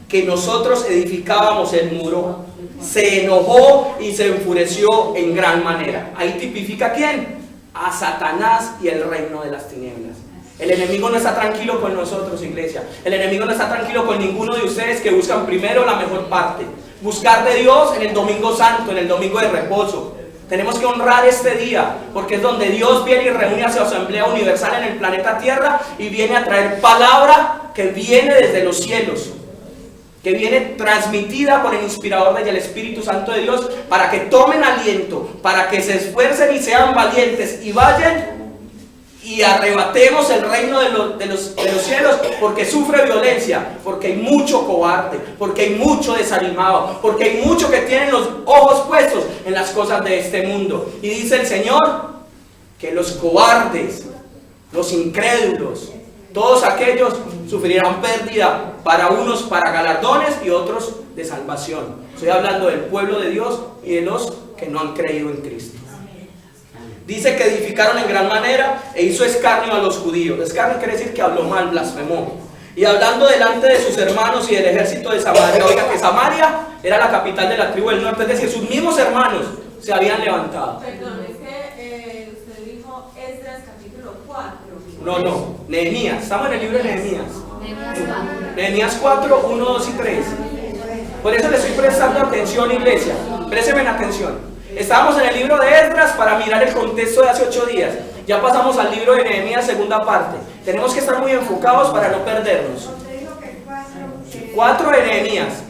que nosotros edificábamos el muro, se enojó y se enfureció en gran manera. Ahí tipifica ¿a quién? A Satanás y el reino de las tinieblas. El enemigo no está tranquilo con nosotros, iglesia. El enemigo no está tranquilo con ninguno de ustedes que buscan primero la mejor parte. Buscar de Dios en el domingo santo, en el domingo de reposo. Tenemos que honrar este día, porque es donde Dios viene y reúne a su asamblea universal en el planeta Tierra y viene a traer palabra que viene desde los cielos, que viene transmitida por el inspirador del Espíritu Santo de Dios, para que tomen aliento, para que se esfuercen y sean valientes y vayan y arrebatemos el reino de los cielos, porque sufre violencia, porque hay mucho cobarde, porque hay mucho desanimado, porque hay mucho que tienen los ojos puestos en las cosas de este mundo. Y dice el Señor que los cobardes, los incrédulos, todos aquellos sufrirán pérdida, para unos para galardones y otros de salvación. Estoy hablando del pueblo de Dios y de los que no han creído en Cristo. Dice que edificaron en gran manera e hizo escarnio a los judíos. Escarnio quiere decir que habló mal, blasfemó. Y hablando delante de sus hermanos y del ejército de Samaria. Oiga que Samaria era la capital de la tribu del norte, es decir, sus mismos hermanos se habían levantado. Perdón, es que usted dijo Esdras capítulo 4. No, Nehemías, estamos en el libro de Nehemías. Nehemías 4, 1, 2 y 3. Por eso le estoy prestando atención, iglesia. Présteme atención. Estábamos en el libro de Esdras para mirar el contexto de hace 8 días. Ya pasamos al libro de Nehemías, segunda parte. Tenemos que estar muy enfocados para no perdernos. 4 de Nehemías.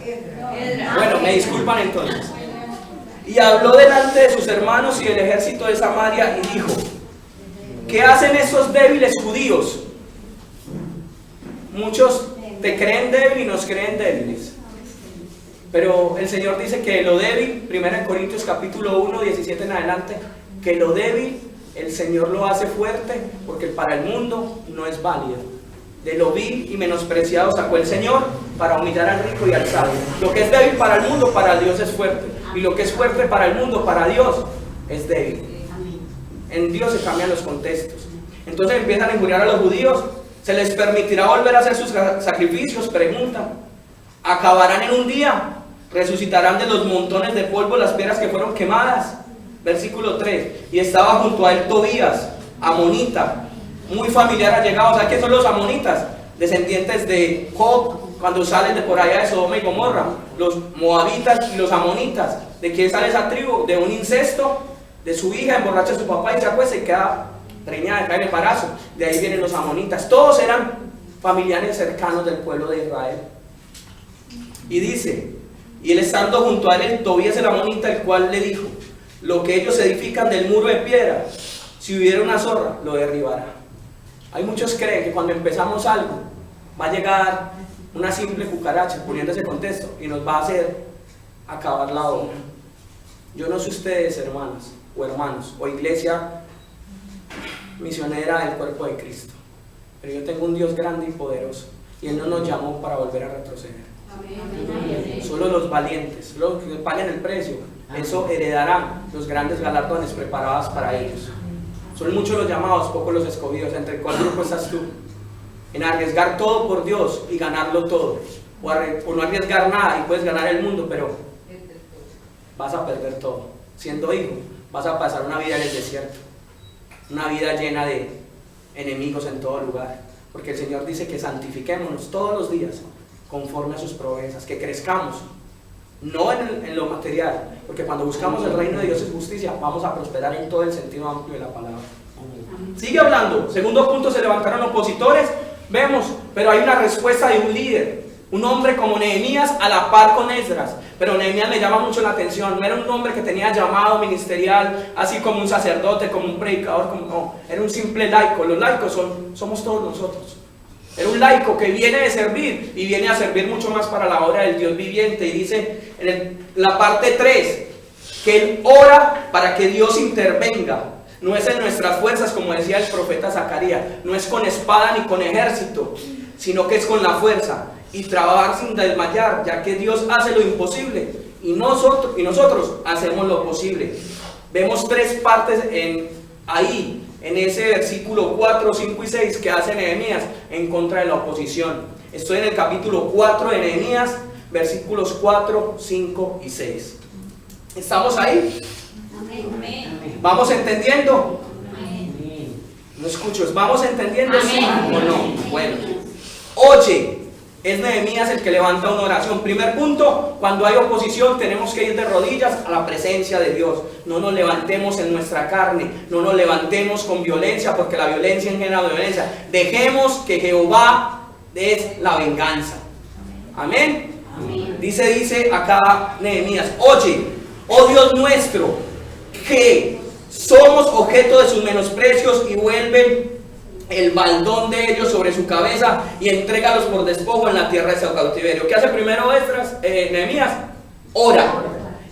Bueno, me disculpan entonces. Y habló delante de sus hermanos y del ejército de Samaria y dijo: ¿qué hacen estos débiles judíos? Muchos te creen débil y nos creen débiles. Pero el Señor dice que lo débil, 1 Corintios capítulo 1, 17 en adelante, que lo débil el Señor lo hace fuerte, porque para el mundo no es válido. De lo vil y menospreciado sacó el Señor para humillar al rico y al sabio. Lo que es débil para el mundo, para Dios es fuerte. Y lo que es fuerte para el mundo, para Dios es débil. En Dios se cambian los contextos. Entonces empiezan a injuriar a los judíos. ¿Se les permitirá volver a hacer sus sacrificios? Preguntan. ¿Acabarán en un día? ¿Resucitarán de los montones de polvo las piedras que fueron quemadas? Versículo 3. Y estaba junto a él Tobías, amonita, muy familiar allegado. ¿Saben qué son los amonitas? Descendientes de Job, cuando salen de por allá de Sodoma y Gomorra. Los moabitas y los amonitas. ¿De quién sale esa tribu? De un incesto, de su hija, emborracha a su papá y se acuesta y queda preñada, cae en embarazo. De ahí vienen los amonitas. Todos eran familiares cercanos del pueblo de Israel. Y dice: y él estando junto a él, Tobías el amonita, el cual le dijo: lo que ellos edifican del muro de piedra, si hubiera una zorra, lo derribará. Hay muchos que creen que cuando empezamos algo, va a llegar una simple cucaracha, poniendo ese contexto, y nos va a hacer acabar la obra. Yo no sé ustedes, hermanas o hermanos, o iglesia misionera del cuerpo de Cristo, pero yo tengo un Dios grande y poderoso, y Él no nos llamó para volver a retroceder. Solo los valientes, los que paguen el precio, eso heredarán los grandes galardones preparados para ellos. Son muchos los llamados, pocos los escogidos. ¿Entre cuál grupo estás tú? En arriesgar todo por Dios y ganarlo todo, o no arriesgar nada y puedes ganar el mundo, pero vas a perder todo. Siendo hijo, vas a pasar una vida en el desierto, una vida llena de enemigos en todo lugar, porque el Señor dice que santifiquémonos todos los días conforme a sus promesas, que crezcamos, no en lo material, porque cuando buscamos el reino de Dios y justicia, vamos a prosperar en todo el sentido amplio de la palabra. Sigue hablando. Segundo punto, se levantaron opositores. Vemos, pero hay una respuesta de un líder. Un hombre como Nehemías a la par con Esdras. Pero Nehemías me llama mucho la atención. No era un hombre que tenía llamado ministerial, así como un sacerdote, como un predicador. No, era un simple laico. Los laicos somos todos nosotros. Era un laico que viene de servir y viene a servir mucho más para la obra del Dios viviente. Y dice en la parte 3 que él ora para que Dios intervenga. No es en nuestras fuerzas, como decía el profeta Zacarías. No es con espada ni con ejército, sino que es con la fuerza. Y trabajar sin desmayar, ya que Dios hace lo imposible y nosotros hacemos lo posible. Vemos 3 partes ahí, en ese versículo 4, 5 y 6 que hace Nehemías en contra de la oposición. Estoy en el capítulo 4 de Nehemías, versículos 4, 5 y 6. ¿Estamos ahí? Amén. ¿Vamos entendiendo? Amén. No escucho, ¿vamos entendiendo? Amén. ¿Sí o no? Bueno, oye. Es Nehemías el que levanta una oración. Primer punto, cuando hay oposición tenemos que ir de rodillas a la presencia de Dios. No nos levantemos en nuestra carne, no nos levantemos con violencia, porque la violencia engendra violencia. Dejemos que Jehová es la venganza. Amén. Amén. Dice acá Nehemías, oye, oh Dios nuestro, que somos objeto de sus menosprecios y vuelven el baldón de ellos sobre su cabeza y entrégalos por despojo en la tierra de su cautiverio. ¿Qué hace primero Nehemías? Ora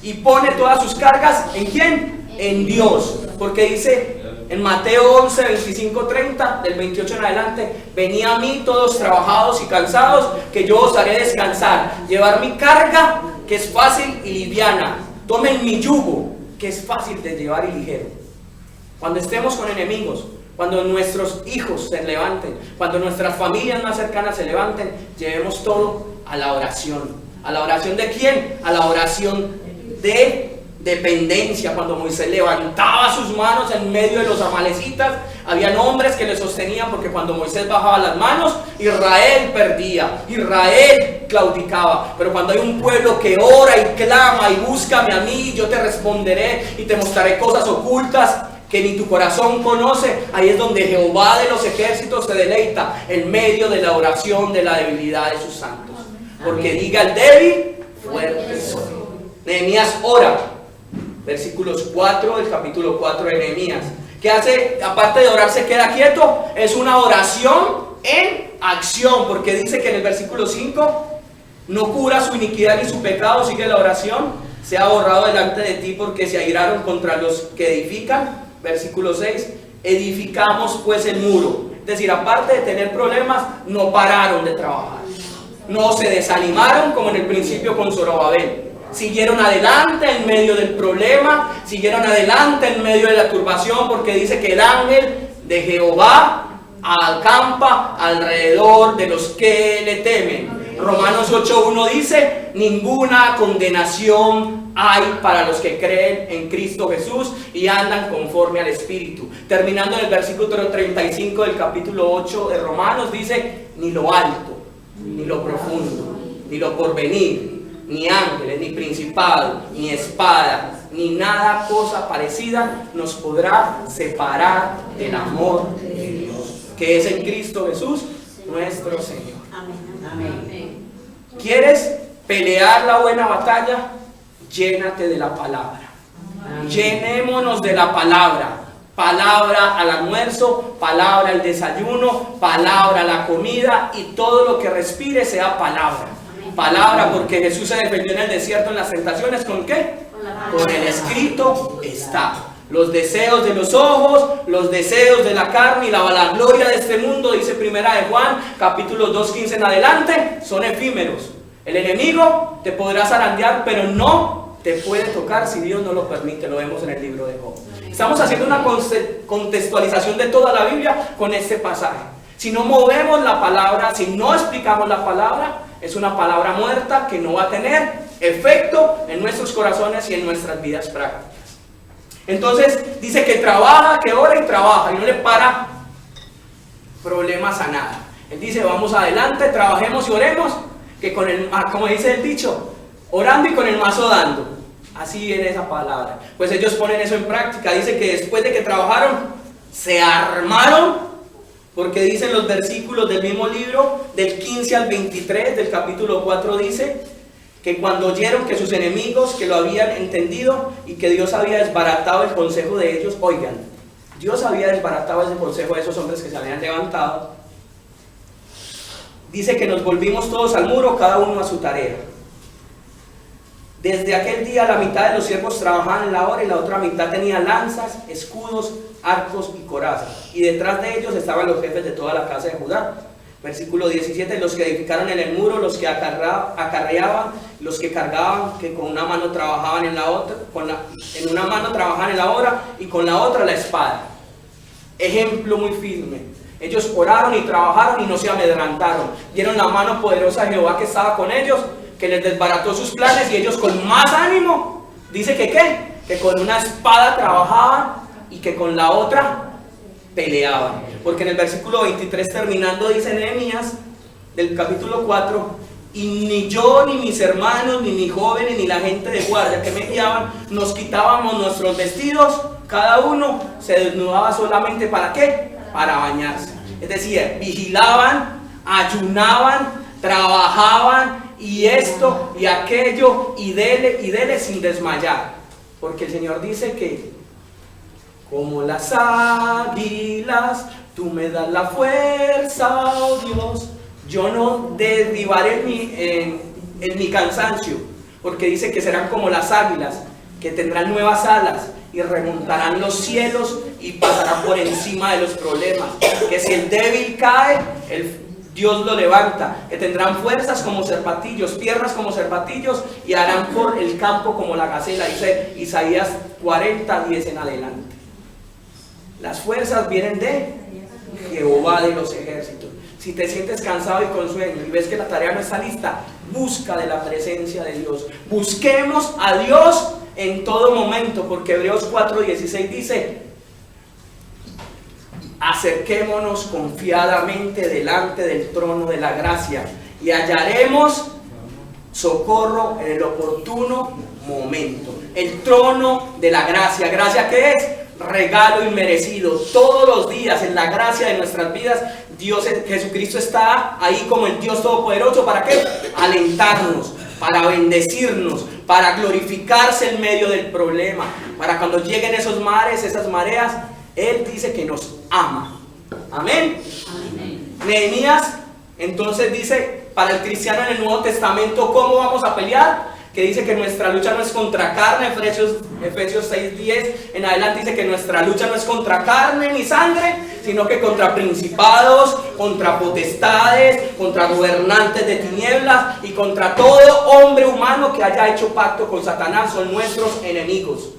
y pone todas sus cargas ¿en quién? En Dios, porque dice en Mateo 11, 25, 30, del 28 en adelante: venid a mí todos trabajados y cansados, que yo os haré descansar. Llevar mi carga, que es fácil y liviana. Tomen mi yugo, que es fácil de llevar y ligero. Cuando estemos con enemigos, cuando nuestros hijos se levanten, cuando nuestras familias más cercanas se levanten, llevemos todo a la oración. ¿A la oración de quién? A la oración de dependencia. Cuando Moisés levantaba sus manos en medio de los amalecitas, habían hombres que le sostenían, porque cuando Moisés bajaba las manos, Israel perdía, Israel claudicaba. Pero cuando hay un pueblo que ora y clama y búscame a mí, yo te responderé y te mostraré cosas ocultas que ni tu corazón conoce, ahí es donde Jehová de los ejércitos se deleita, en medio de la oración de la debilidad de sus santos. Porque diga el débil, fuerte soy. Nehemías ora, versículos 4 del capítulo 4 de Nehemías. ¿Qué hace? Aparte de orar, se queda quieto. Es una oración en acción, porque dice que en el versículo 5, no cura su iniquidad ni su pecado, sigue la oración, se ha borrado delante de ti porque se airaron contra los que edifican. Versículo 6, edificamos pues el muro. Es decir, aparte de tener problemas, no pararon de trabajar. No se desanimaron como en el principio con Zorobabel. Siguieron adelante en medio del problema, siguieron adelante en medio de la turbación, porque dice que el ángel de Jehová acampa alrededor de los que le temen. Romanos 8:1 dice: ninguna condenación hay para los que creen en Cristo Jesús y andan conforme al Espíritu. Terminando en el versículo 35 del capítulo 8 de Romanos, dice: ni lo alto, ni lo profundo, ni lo porvenir, ni ángeles, ni principado, ni espada, ni nada cosa parecida nos podrá separar del amor de Dios, que es en Cristo Jesús nuestro Señor. Amén. ¿Quieres pelear la buena batalla? Llénate de la palabra. Llenémonos de la palabra. Palabra al almuerzo, palabra al desayuno, palabra a la comida, y todo lo que respire sea palabra. Palabra, porque Jesús se defendió en el desierto en las tentaciones. ¿Con qué? Con el escrito está. Los deseos de los ojos, los deseos de la carne y la vanagloria de este mundo, dice Primera de Juan, capítulos 2:15 en adelante, son efímeros. El enemigo te podrá zarandear, pero no te puede tocar si Dios no lo permite. Lo vemos en el libro de Job. Estamos haciendo una contextualización de toda la Biblia con este pasaje. Si no movemos la palabra, si no explicamos la palabra, es una palabra muerta que no va a tener efecto en nuestros corazones y en nuestras vidas prácticas. Entonces dice que trabaja, que ora y trabaja, y no le para problemas a nada. Él dice: vamos adelante, trabajemos y oremos, que con el, como dice el dicho, orando y con el mazo dando. Así viene esa palabra. Pues ellos ponen eso en práctica. Dice que después de que trabajaron, se armaron, Porque dicen los versículos del mismo libro, del 15 al 23 del capítulo 4, dice que cuando oyeron que sus enemigos, que lo habían entendido y que Dios había desbaratado el consejo de ellos, oigan, Dios había desbaratado ese consejo de esos hombres que se habían levantado. Dice que nos volvimos todos al muro, cada uno a su tarea. Desde aquel día la mitad de los siervos trabajaban en la obra y la otra mitad tenía lanzas, escudos, arcos y corazas. Y detrás de ellos estaban los jefes de toda la casa de Judá. Versículo 17, los que edificaron en el muro, los que acarreaban, los que cargaban, que con una mano trabajaban en la otra, en una mano trabajaban en la obra y con la otra la espada. Ejemplo muy firme. Ellos oraron y trabajaron y no se amedrantaron. Vieron la mano poderosa de Jehová que estaba con ellos, que les desbarató sus planes, y ellos con más ánimo, dice que ¿qué? Que con una espada trabajaban y que con la otra peleaban. Porque en el versículo 23 terminando dice Nehemías del capítulo 4: y ni yo, ni mis hermanos, ni mis jóvenes, ni la gente de guardia que me guiaban, nos quitábamos nuestros vestidos, cada uno se desnudaba solamente ¿para qué? Para bañarse. Es decir, vigilaban, ayunaban, trabajaban, y esto y aquello, y dele sin desmayar. Porque el Señor dice que como las águilas, tú me das la fuerza, oh Dios. Yo no derribaré en mi cansancio, porque dice que serán como las águilas, que tendrán nuevas alas y remontarán los cielos y pasarán por encima de los problemas. Que si el débil cae, Dios lo levanta, que tendrán fuerzas como cervatillos, piernas como cervatillos, y harán por el campo como la gacela, dice Isaías 40, 10 en adelante. Las fuerzas vienen de Jehová de los ejércitos. Si te sientes cansado y con sueño y ves que la tarea no está lista, busca de la presencia de Dios. Busquemos a Dios en todo momento, porque Hebreos 4:16 dice: acerquémonos confiadamente delante del trono de la gracia y hallaremos socorro en el oportuno momento. El trono de la gracia. ¿Gracia qué es? Regalo inmerecido. Todos los días en la gracia de nuestras vidas, Dios, Jesucristo está ahí como el Dios Todopoderoso. ¿Para qué? Alentarnos, para bendecirnos, para glorificarse en medio del problema, para cuando lleguen esos mares, esas mareas, Él dice que nos ama. Amén. Amén. Nehemías entonces dice para el cristiano en el Nuevo Testamento cómo vamos a pelear, que dice que nuestra lucha no es contra carne. Efesios 6:10 en adelante dice que nuestra lucha no es contra carne ni sangre, sino que contra principados, contra potestades, contra gobernantes de tinieblas y contra todo hombre humano que haya hecho pacto con Satanás. Son nuestros enemigos.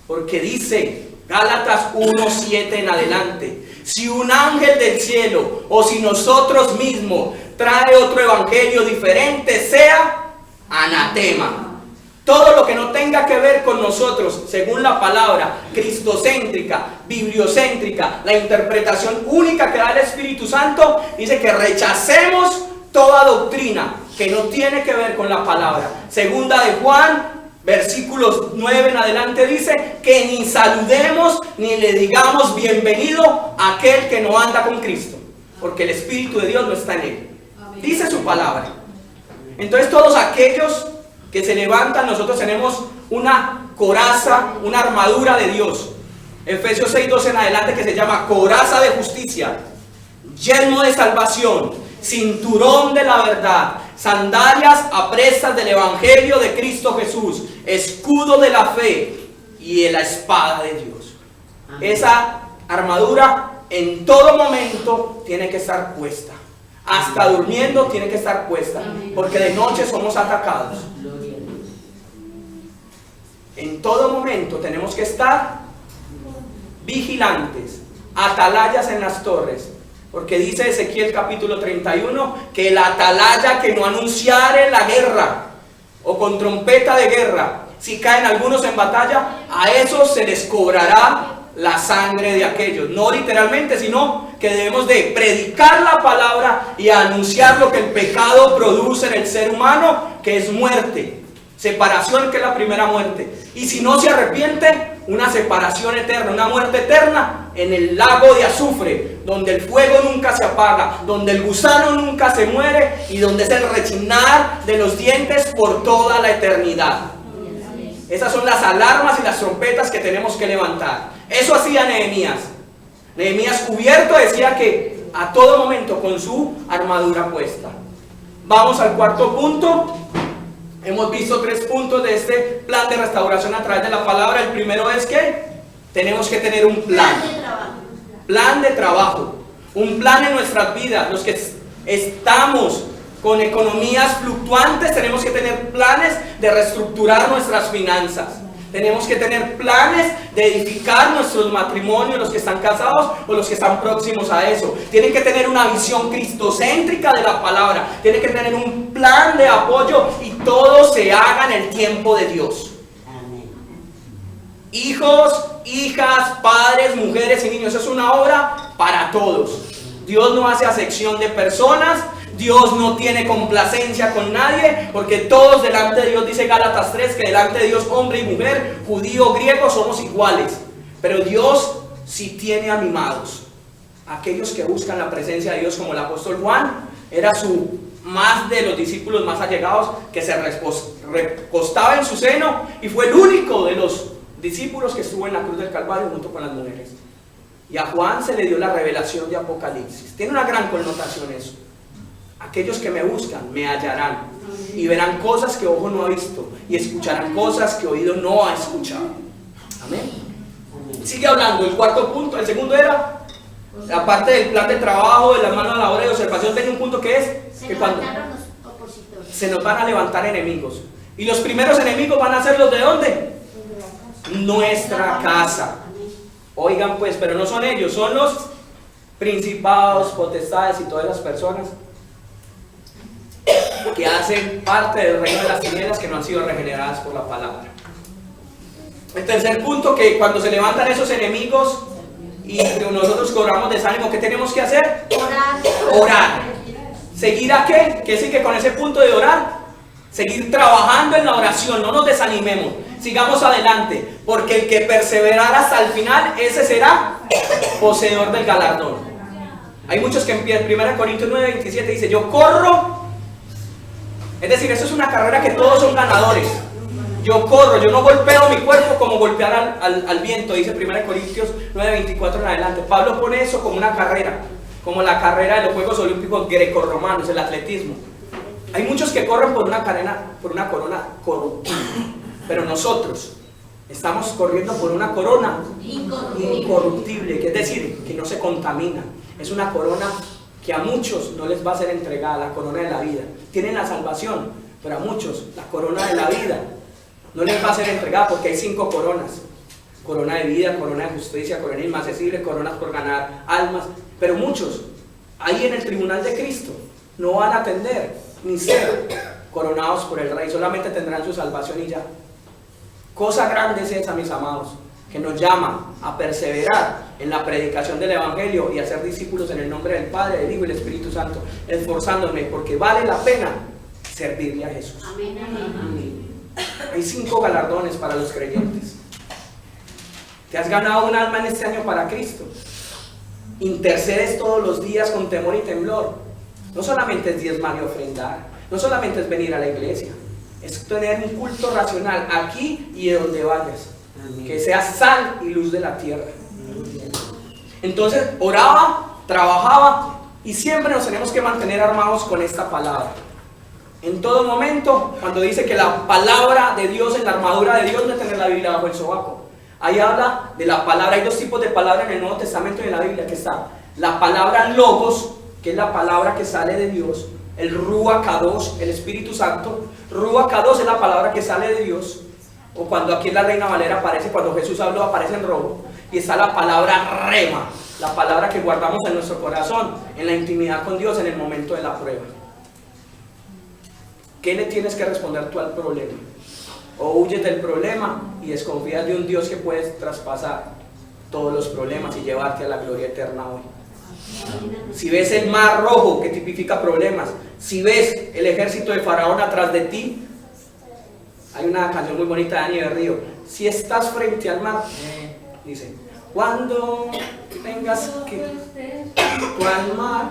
Porque dice Gálatas 1:7 en adelante: si un ángel del cielo o si nosotros mismos trae otro evangelio diferente, sea anatema. Todo lo que no tenga que ver con nosotros, según la palabra cristocéntrica, bibliocéntrica, la interpretación única que da el Espíritu Santo, dice que rechacemos toda doctrina que no tiene que ver con la palabra. Segunda de Juan, versículos 9 en adelante, dice que ni saludemos ni le digamos bienvenido a aquel que no anda con Cristo, porque el Espíritu de Dios no está en él. Dice su palabra. Entonces todos aquellos que se levantan, nosotros tenemos una coraza, una armadura de Dios. Efesios 6:12 en adelante, que se llama coraza de justicia, yelmo de salvación, cinturón de la verdad, sandalias aprestas del evangelio de Cristo Jesús, escudo de la fe y la espada de Dios. Amén. Esa armadura en todo momento tiene que estar puesta. Hasta durmiendo tiene que estar puesta, porque de noche somos atacados. En todo momento tenemos que estar vigilantes, atalayas en las torres, porque dice Ezequiel capítulo 31 que el atalaya que no anunciare la guerra o con trompeta de guerra, si caen algunos en batalla, a esos se les cobrará la sangre de aquellos. No literalmente, sino que debemos de predicar la palabra y anunciar lo que el pecado produce en el ser humano, que es muerte, separación, que es la primera muerte, y si no se arrepiente, una separación eterna, una muerte eterna en el lago de azufre, donde el fuego nunca se apaga, donde el gusano nunca se muere y donde es el rechinar de los dientes por toda la eternidad. Esas son las alarmas y las trompetas que tenemos que levantar. Eso hacía Nehemías. Nehemías cubierto decía que a todo momento con su armadura puesta. Vamos al cuarto punto. Hemos visto 3 puntos de este plan de restauración a través de la palabra. El primero es que tenemos que tener un plan. Plan de trabajo. Un plan en nuestras vidas. Los que estamos con economías fluctuantes tenemos que tener planes de reestructurar nuestras finanzas. Tenemos que tener planes de edificar nuestros matrimonios, los que están casados o los que están próximos a eso. Tienen que tener una visión cristocéntrica de la palabra. Tienen que tener un plan de apoyo y todo se haga en el tiempo de Dios. Amén. Hijos, hijas, padres, mujeres y niños. Eso es una obra para todos. Dios no hace acepción de personas. Dios no tiene complacencia con nadie, porque todos delante de Dios, dice Gálatas 3, que delante de Dios hombre y mujer, judío, griego, somos iguales. Pero Dios sí tiene amimados. Aquellos que buscan la presencia de Dios, como el apóstol Juan, era más de los discípulos más allegados, que se recostaba en su seno y fue el único de los discípulos que estuvo en la cruz del Calvario junto con las mujeres. Y a Juan se le dio la revelación de Apocalipsis. Tiene una gran connotación eso. Aquellos que me buscan me hallarán y verán cosas que ojo no ha visto y escucharán cosas que oído no ha escuchado. Amén. Sigue hablando. El cuarto punto, el segundo era, aparte del plan de trabajo, de las manos a la obra y observación, tiene un punto que es que cuando se nos van a levantar enemigos. Y los primeros enemigos van a ser los de ¿dónde? Nuestra casa. Oigan pues, pero no son ellos, son los principados, potestades y todas las personas que hacen parte del reino de las tinieblas, que no han sido regeneradas por la palabra. El tercer punto, que cuando se levantan esos enemigos y nosotros cobramos desánimo, ¿qué tenemos que hacer? Orar. ¿Seguir a qué? ¿Qué sí que con ese punto de orar? Seguir trabajando en la oración, no nos desanimemos, sigamos adelante, porque el que perseverar hasta el final, ese será poseedor del galardón. Hay muchos que en 1 Corintios 9:27 dice, yo corro. Es decir, eso es una carrera que todos son ganadores. Yo corro, yo no golpeo mi cuerpo como golpear al viento, dice 1 Corintios 9:24 en adelante. Pablo pone eso como una carrera, como la carrera de los Juegos Olímpicos grecorromanos, el atletismo. Hay muchos que corren por una corona corruptible, pero nosotros estamos corriendo por una corona incorruptible, que es decir, que no se contamina. Es una corona que a muchos no les va a ser entregada, la corona de la vida. Tienen la salvación, pero a muchos la corona de la vida no les va a ser entregada, porque hay 5 coronas. Corona de vida, corona de justicia, corona inmarcesible, coronas por ganar almas. Pero muchos, ahí en el tribunal de Cristo, no van a atender ni ser coronados por el Rey, solamente tendrán su salvación y ya. Cosa grande es esa, mis amados, que nos llama a perseverar en la predicación del Evangelio y a ser discípulos en el nombre del Padre, del Hijo y del Espíritu Santo, esforzándome, porque vale la pena servirle a Jesús. Amén, amén. Amén. Hay 5 galardones para los creyentes. ¿Te has ganado un alma en este año para Cristo? Intercedes todos los días con temor y temblor. No solamente es diezmar y ofrendar, no solamente es venir a la iglesia, es tener un culto racional aquí y de donde vayas. Que sea sal y luz de la tierra. Entonces oraba, trabajaba y siempre nos tenemos que mantener armados con esta palabra. En todo momento, cuando dice que la palabra de Dios, en la armadura de Dios, no es tener la Biblia bajo el sobaco. Ahí habla de la palabra. Hay 2 tipos de palabra en el Nuevo Testamento y en la Biblia, que está la palabra logos, que es la palabra que sale de Dios, el Ruach Kadosh, el Espíritu Santo. Ruach Kadosh es la palabra que sale de Dios, o cuando aquí en la Reina Valera aparece, cuando Jesús habló, aparece en rojo, y está la palabra Rema, la palabra que guardamos en nuestro corazón, en la intimidad con Dios, en el momento de la prueba. ¿Qué le tienes que responder tú al problema? O huyes del problema y desconfías de un Dios que puede traspasar todos los problemas y llevarte a la gloria eterna hoy. Si ves el mar rojo, que tipifica problemas, si ves el ejército de Faraón atrás de ti, hay una canción muy bonita de Dani Berrío, si estás frente al mar, dice, Cuando tengas que al mar,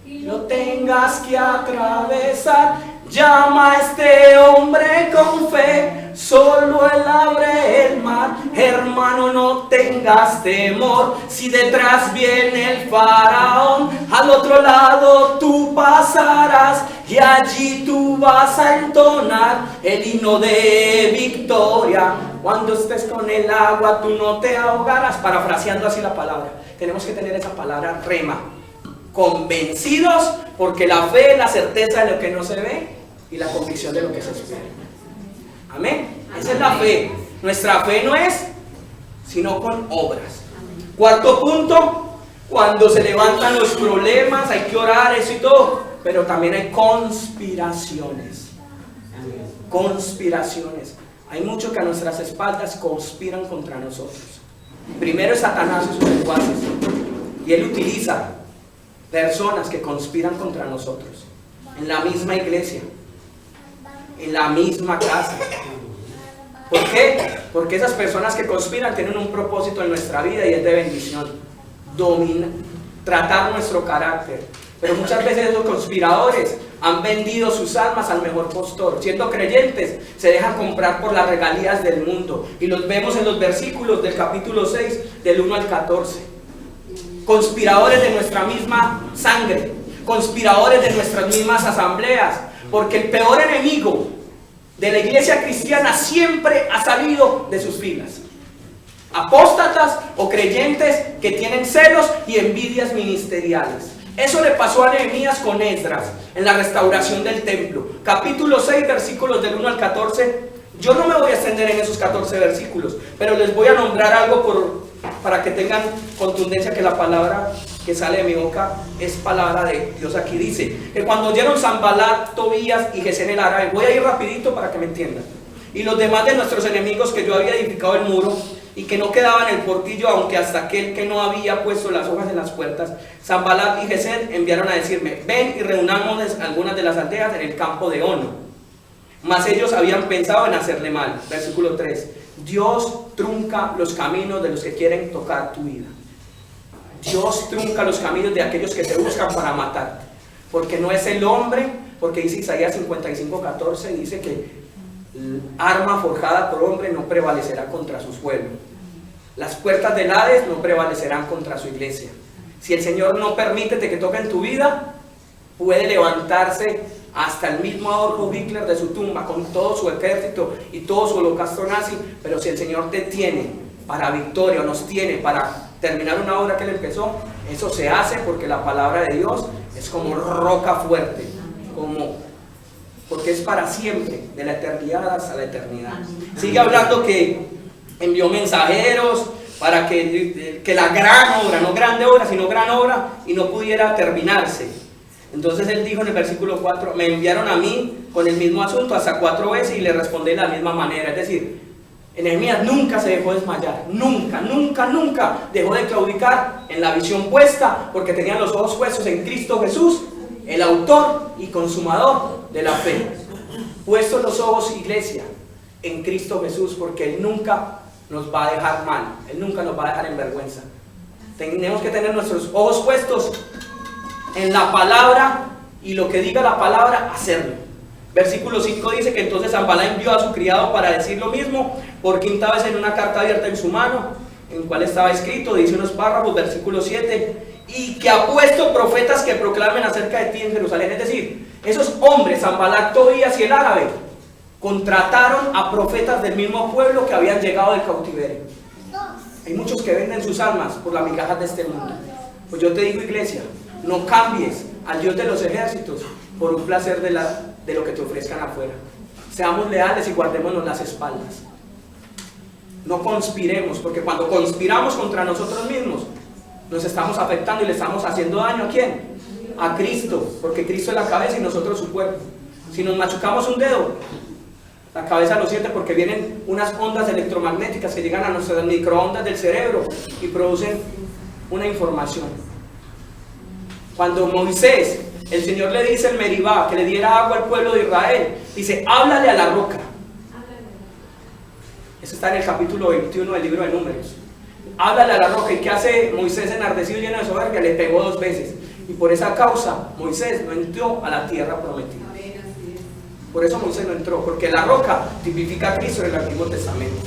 lo tengas que atravesar, llama a este hombre con fe, solo él abre el mar. Hermano, no tengas temor, si detrás viene el faraón, al otro lado tú pasarás y allí tú vas a entonar el himno de victoria. Cuando estés con el agua tú no te ahogarás, parafraseando así la palabra. Tenemos que tener esa palabra rema, convencidos, porque la fe es la certeza de lo que no se ve y la convicción de lo que se espera. Amén. Esa es la fe. Nuestra fe no es sino con obras. Cuarto punto, cuando se levantan los problemas hay que orar, eso y todo, pero también hay conspiraciones. Conspiraciones. Hay muchos que a nuestras espaldas conspiran contra nosotros. Primero es Satanás y sus secuaces, y él utiliza personas que conspiran contra nosotros en la misma iglesia, en la misma casa. ¿Por qué? Porque esas personas que conspiran tienen un propósito en nuestra vida y es de bendición, tratar nuestro carácter. Pero muchas veces esos conspiradores han vendido sus almas al mejor postor. Siendo creyentes, se dejan comprar por las regalías del mundo, y los vemos en los versículos del capítulo 6 del 1 al 14. Conspiradores de nuestra misma sangre, conspiradores de nuestras mismas asambleas, porque el peor enemigo de la iglesia cristiana siempre ha salido de sus filas. Apóstatas o creyentes que tienen celos y envidias ministeriales. Eso le pasó a Nehemías con Esdras en la restauración del templo. Capítulo 6, versículos del 1 al 14. Yo no me voy a extender en esos 14 versículos, pero les voy a nombrar algo para que tengan contundencia, que la palabra que sale de mi boca es palabra de Dios. Aquí dice que cuando oyeron Sanbalat, Tobías y Gesén el árabe, voy a ir rapidito para que me entiendan, y los demás de nuestros enemigos, que yo había edificado el muro y que no quedaba en el portillo, aunque hasta aquel que no había puesto las hojas en las puertas, Sanbalat y Gesén enviaron a decirme: ven y reunámonos algunas de las aldeas en el campo de Ono. Mas ellos habían pensado en hacerle mal. Versículo 3. Dios trunca los caminos de los que quieren tocar tu vida. Dios trunca los caminos de aquellos que te buscan para matarte. Porque no es el hombre, porque dice Isaías 55:14, dice que arma forjada por hombre no prevalecerá contra sus pueblos. Las puertas del Hades no prevalecerán contra su iglesia. Si el Señor no permite que toquen tu vida, puede levantarse hasta el mismo Adolf Hitler de su tumba con todo su ejército y todo su holocausto nazi, pero si el Señor te tiene para victoria, o nos tiene para terminar una obra que Él empezó, eso se hace porque la palabra de Dios es como roca fuerte, porque es para siempre, de la eternidad hasta la eternidad. Sigue hablando que envió mensajeros para que la gran obra, no grande obra, sino gran obra, y no pudiera terminarse. Entonces él dijo en el versículo 4, me enviaron a mí con el mismo asunto hasta 4 veces y le respondí de la misma manera. Es decir, Nehemías nunca se dejó desmayar, nunca dejó de claudicar en la visión puesta, porque tenían los ojos puestos en Cristo Jesús, el autor y consumador de la fe. Puestos los ojos, iglesia, en Cristo Jesús, porque Él nunca nos va a dejar mal, Él nunca nos va a dejar en vergüenza. Tenemos que tener nuestros ojos puestos en la palabra, y lo que diga la palabra, hacerlo. Versículo 5 dice que entonces Sanbalat envió a su criado para decir lo mismo por 5ª vez en una carta abierta en su mano, en cual estaba escrito, dice unos párrafos, versículo 7, y que ha puesto profetas que proclamen acerca de ti en Jerusalén. Es decir, esos hombres, Sanbalat, Tobías y el árabe, contrataron a profetas del mismo pueblo que habían llegado del cautiverio. Hay muchos que venden sus almas por las migajas de este mundo. Pues yo te digo, iglesia, no cambies al Dios de los ejércitos por un placer de lo que te ofrezcan afuera. Seamos leales y guardémonos las espaldas. No conspiremos, porque cuando conspiramos contra nosotros mismos, nos estamos afectando y le estamos haciendo daño. ¿A quién? A Cristo, porque Cristo es la cabeza y nosotros su cuerpo. Si nos machucamos un dedo, la cabeza lo siente, porque vienen unas ondas electromagnéticas que llegan a nuestras microondas del cerebro y producen una información. Cuando Moisés, el Señor le dice en Meribá que le diera agua al pueblo de Israel, dice: háblale a la roca. Eso está en el capítulo 21 del libro de Números. háblale a la roca. ¿Y qué hace Moisés enardecido, lleno de soberbia? Le pegó 2 veces. Y por esa causa Moisés no entró a la tierra prometida. Por eso Moisés no entró, porque la roca tipifica a Cristo en el Antiguo Testamento.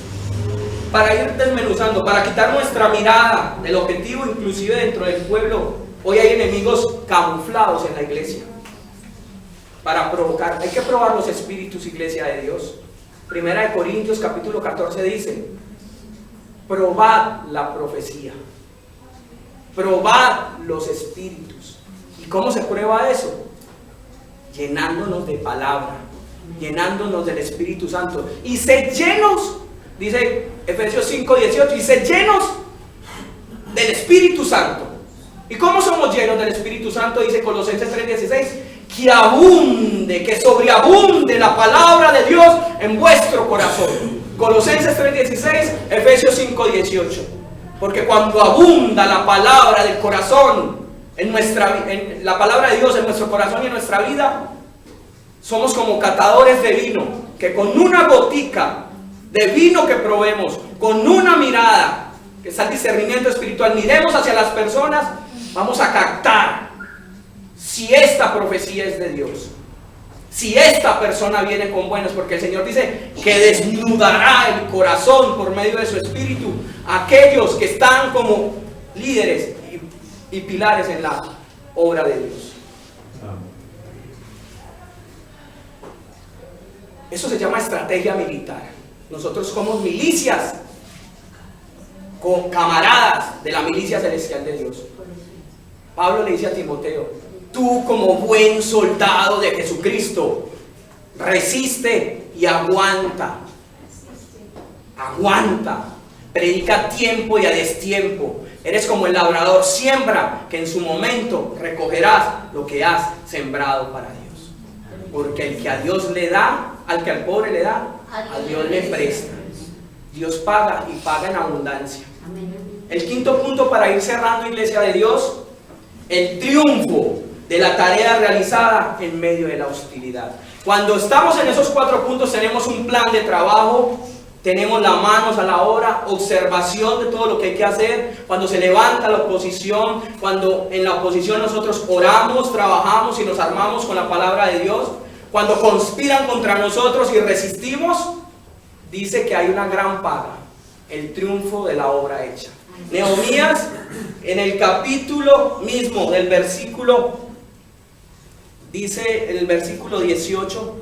Para ir desmenuzando, para quitar nuestra mirada del objetivo, inclusive dentro del pueblo, hoy hay enemigos camuflados en la iglesia. Para provocar, hay que probar los espíritus, iglesia de Dios. Primera de Corintios capítulo 14 dice: probad la profecía, probad los espíritus. ¿Y cómo se prueba eso? Llenándonos de palabra, llenándonos del Espíritu Santo. Y sed llenos, dice Efesios 5:18, y sed llenos del Espíritu Santo. ¿Y cómo somos llenos del Espíritu Santo? Dice Colosenses 3:16, que abunde, que sobreabunde la palabra de Dios en vuestro corazón. Colosenses 3:16, Efesios 5:18. Porque cuando abunda la palabra del corazón, en la palabra de Dios en nuestro corazón y en nuestra vida, somos como catadores de vino, que con una gotica de vino que probemos, con una mirada, que está el discernimiento espiritual, miremos hacia las personas, vamos a captar si esta profecía es de Dios, si esta persona viene con buenos, porque el Señor dice que desnudará el corazón por medio de su espíritu a aquellos que están como líderes y pilares en la obra de Dios. Eso se llama estrategia militar. Nosotros somos milicias, con camaradas de la milicia celestial de Dios. Pablo le dice a Timoteo: tú como buen soldado de Jesucristo, resiste y aguanta. Aguanta. Predica a tiempo y a destiempo. Eres como el labrador, siembra, que en su momento recogerás lo que has sembrado para Dios. Porque el que a Dios le da, al que al pobre le da, a Dios le presta. Dios paga y paga en abundancia. El quinto punto para ir cerrando, iglesia de Dios: el triunfo de la tarea realizada en medio de la hostilidad. Cuando estamos en esos 4 puntos, tenemos un plan de trabajo, tenemos las manos a la obra, observación de todo lo que hay que hacer. Cuando se levanta la oposición, cuando en la oposición nosotros oramos, trabajamos y nos armamos con la palabra de Dios. Cuando conspiran contra nosotros y resistimos, dice que hay una gran paga, el triunfo de la obra hecha. Nehemías, en el capítulo mismo del versículo, dice en el versículo 18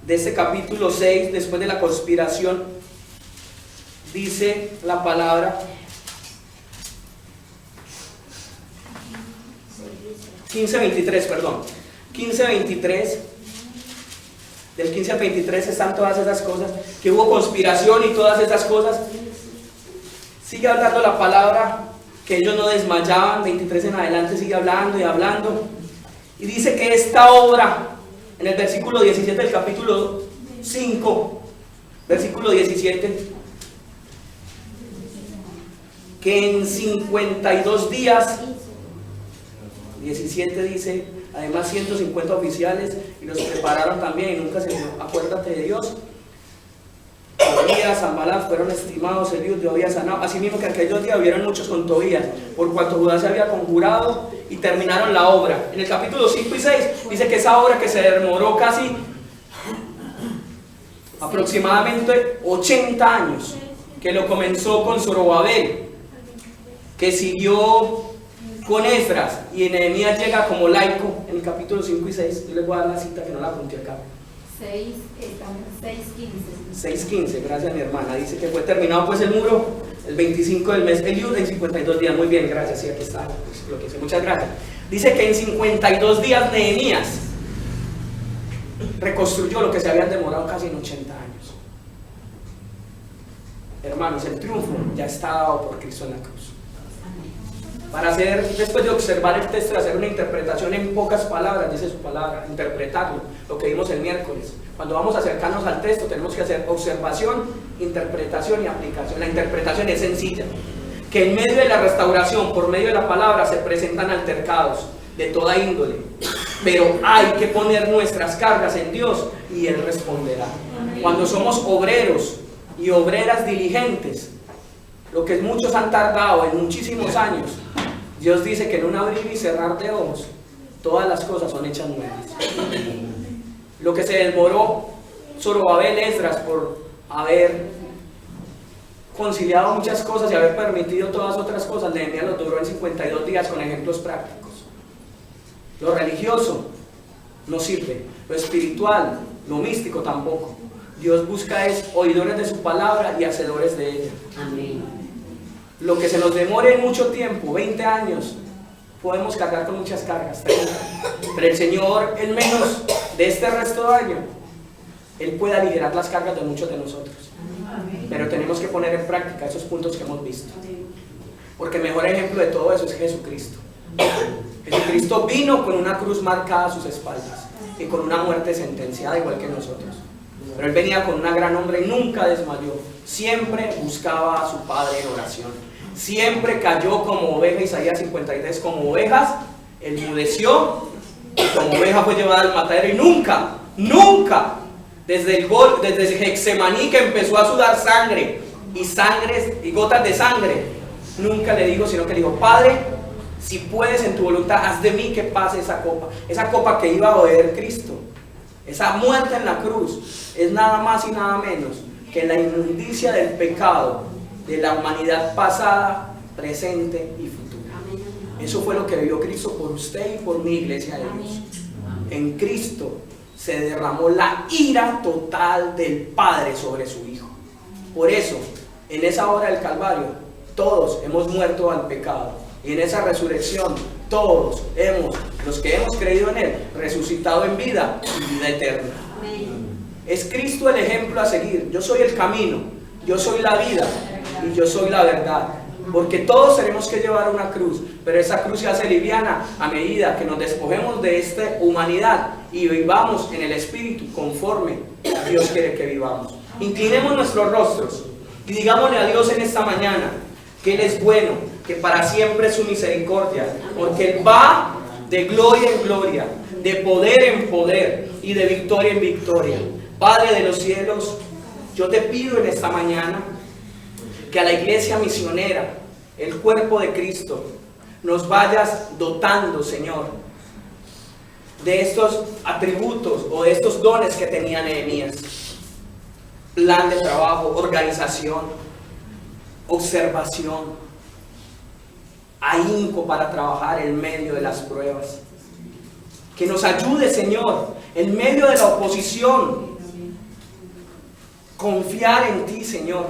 de este capítulo 6, después de la conspiración, dice la palabra 15:23, perdón, 15:23. Del 15 al 23 están todas esas cosas, que hubo conspiración y todas esas cosas. Sigue hablando la palabra, que ellos no desmayaban. 23 en adelante sigue hablando y hablando. Y dice que esta obra, en el versículo 17 del capítulo 5, versículo 17, que en 52 días, 17 dice, además 150 oficiales, y los prepararon también, y nunca se dijo: acuérdate de Dios. Tobías, Sanballat fueron estimados, Eliud yo había sanado. Asimismo que aquellos días hubieron muchos con Tobías, por cuanto Judá se había conjurado, y terminaron la obra. En el capítulo 5 y 6 dice que esa obra, que se demoró casi aproximadamente 80 años, que lo comenzó con Zorobabel, que siguió con Esdras, y Nehemías llega como laico en el capítulo 5 y 6. Yo les voy a dar la cita que no la apunté acá. 6:15, gracias mi hermana. Dice que fue terminado pues el muro el 25 del mes Eliud en 52 días. Muy bien, gracias, sí, aquí está pues, lo que dice. Muchas gracias. Dice que en 52 días Nehemías reconstruyó lo que se habían demorado casi en 80 años. Hermanos, el triunfo ya está dado por Cristo en la cruz. Para hacer, después de observar el texto y hacer una interpretación en pocas palabras, dice su palabra, interpretarlo, lo que vimos el miércoles. Cuando vamos a acercarnos al texto, tenemos que hacer observación, interpretación y aplicación. La interpretación es sencilla: que en medio de la restauración, por medio de la palabra, se presentan altercados de toda índole, pero hay que poner nuestras cargas en Dios y Él responderá. Cuando somos obreros y obreras diligentes, lo que muchos han tardado en muchísimos años, Dios dice que en un abrir y cerrar de ojos, todas las cosas son hechas nuevas. Lo que se demoró Zorobabel, Esdras, por haber conciliado muchas cosas y haber permitido todas otras cosas, Nehemías lo duró en 52 días con ejemplos prácticos. Lo religioso no sirve, lo espiritual, lo místico tampoco. Dios busca es oidores de su palabra y hacedores de ella. Amén. Lo que se nos demore mucho tiempo, 20 años, podemos cargar con muchas cargas, 30. Pero el Señor, en menos de este resto de año, Él puede aligerar las cargas de muchos de nosotros. Pero tenemos que poner en práctica esos puntos que hemos visto. Porque el mejor ejemplo de todo eso es Jesucristo. Jesucristo vino con una cruz marcada a sus espaldas y con una muerte sentenciada igual que nosotros. Pero Él venía con una gran hambre y nunca desmayó. Siempre buscaba a su Padre en oración. Siempre cayó como oveja, Isaías 53, como ovejas, enmudeció, y como oveja fue llevada al matadero y nunca, desde Getsemaní que empezó a sudar sangre y gotas de sangre, nunca le dijo, sino que le dijo: Padre, si puedes en tu voluntad, haz de mí que pase esa copa que iba a beber Cristo. Esa muerte en la cruz es nada más y nada menos que la inmundicia del pecado de la humanidad pasada, presente y futura. Eso fue lo que vivió Cristo por usted y por mi, iglesia de Dios. En Cristo se derramó la ira total del Padre sobre su Hijo. Por eso, en esa hora del Calvario, todos hemos muerto al pecado. Y en esa resurrección, todos los que hemos creído en Él, resucitado en vida y vida eterna. Es Cristo el ejemplo a seguir. Yo soy el camino, yo soy la vida y yo soy la verdad. Porque todos tenemos que llevar una cruz, pero esa cruz se hace liviana a medida que nos despojemos de esta humanidad y vivamos en el Espíritu conforme Dios quiere que vivamos. Inclinemos nuestros rostros y digámosle a Dios en esta mañana que Él es bueno, que para siempre es su misericordia, porque Él va de gloria en gloria, de poder en poder y de victoria en victoria. Padre de los cielos, yo te pido en esta mañana que a la iglesia misionera, el cuerpo de Cristo, nos vayas dotando, Señor, de estos atributos o de estos dones que tenía Nehemías: plan de trabajo, organización, observación, ahínco para trabajar en medio de las pruebas. Que nos ayude, Señor, en medio de la oposición, confiar en ti, Señor.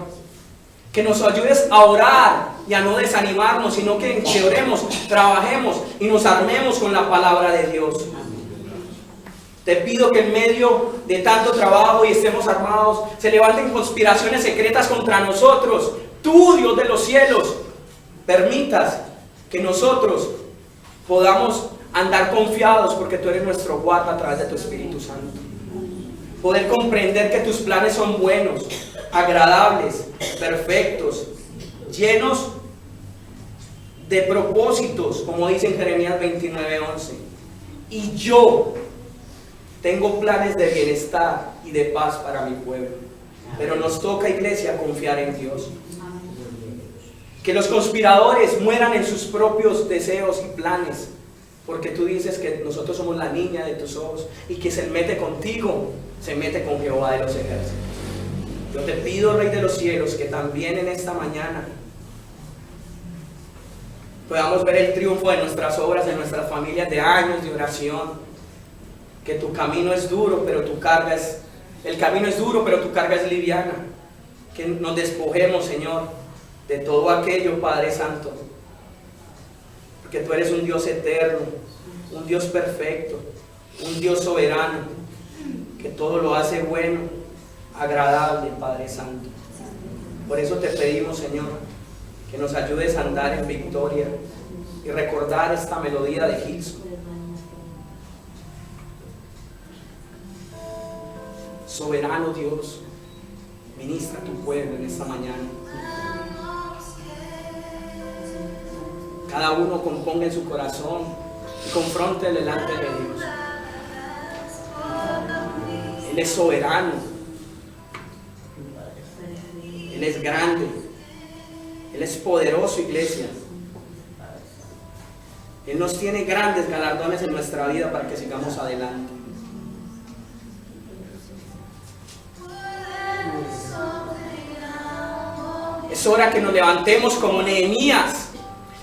Que nos ayudes a orar y a no desanimarnos, sino que oremos, trabajemos y nos armemos con la palabra de Dios. Te pido que en medio de tanto trabajo y estemos armados, se levanten conspiraciones secretas contra nosotros. Tú, Dios de los cielos, permitas que nosotros podamos andar confiados porque tú eres nuestro guarda a través de tu Espíritu Santo. Poder comprender que tus planes son buenos, agradables, perfectos, llenos de propósitos, como dice en Jeremías 29:11. Y yo tengo planes de bienestar y de paz para mi pueblo. Pero nos toca, iglesia, confiar en Dios. Que los conspiradores mueran en sus propios deseos y planes, porque tú dices que nosotros somos la niña de tus ojos, y que se mete contigo, se mete con Jehová de los ejércitos. Yo te pido, Rey de los cielos, que también en esta mañana podamos ver el triunfo de nuestras obras, de nuestras familias, de años de oración. Que tu camino es duro, pero tu carga es... El camino es duro, pero tu carga es liviana. Que nos despojemos, Señor, de todo aquello, Padre Santo. Porque tú eres un Dios eterno, un Dios perfecto, un Dios soberano, que todo lo hace bueno, agradable, Padre Santo. Por eso te pedimos, Señor, que nos ayudes a andar en victoria y recordar esta melodía de Gilson. Soberano Dios, ministra a tu pueblo en esta mañana. Cada uno componga en su corazón y confronte delante de Dios. Él es soberano. Él es grande. Él es poderoso, iglesia. Él nos tiene grandes galardones en nuestra vida para que sigamos adelante. Es hora que nos levantemos como Nehemías.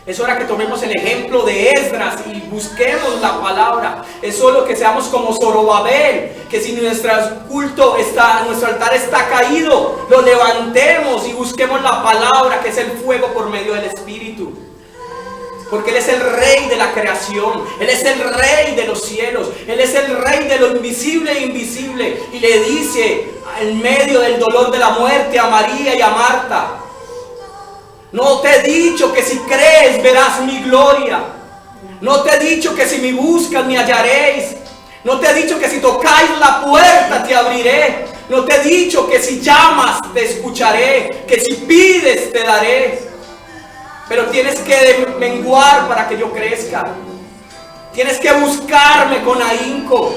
Es hora que tomemos el ejemplo de Esdras y busquemos la palabra. Es solo que seamos como Zorobabel, que si nuestro altar está caído, lo levantemos y busquemos la palabra, que es el fuego por medio del Espíritu. Porque Él es el Rey de la creación, Él es el Rey de los cielos, Él es el Rey de lo invisible e invisible. Y le dice en medio del dolor de la muerte a María y a Marta: no te he dicho que si crees verás mi gloria. No te he dicho que si me buscas me hallaréis. No te he dicho que si tocáis la puerta te abriré. No te he dicho que si llamas te escucharé, que si pides te daré. Pero tienes que menguar para que yo crezca. Tienes que buscarme con ahínco.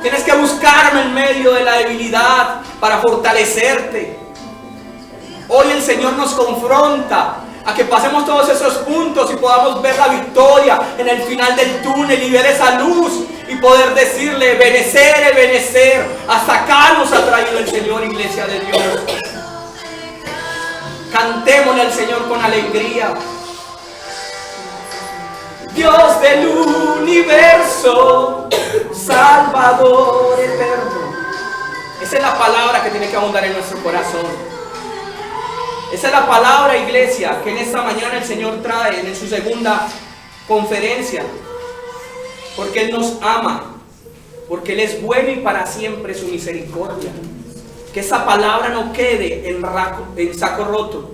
Tienes que buscarme en medio de la debilidad para fortalecerte. Hoy el Señor nos confronta a que pasemos todos esos puntos y podamos ver la victoria en el final del túnel y ver esa luz y poder decirle: benecer, benecer. Hasta acá nos ha traído el Señor, iglesia de Dios. Cantémosle al Señor con alegría. Dios del universo, Salvador eterno. Esa es la palabra que tiene que abundar en nuestro corazón. Esa es la palabra, iglesia, que en esta mañana el Señor trae en su segunda conferencia. Porque Él nos ama, porque Él es bueno y para siempre su misericordia. Que esa palabra no quede en saco roto.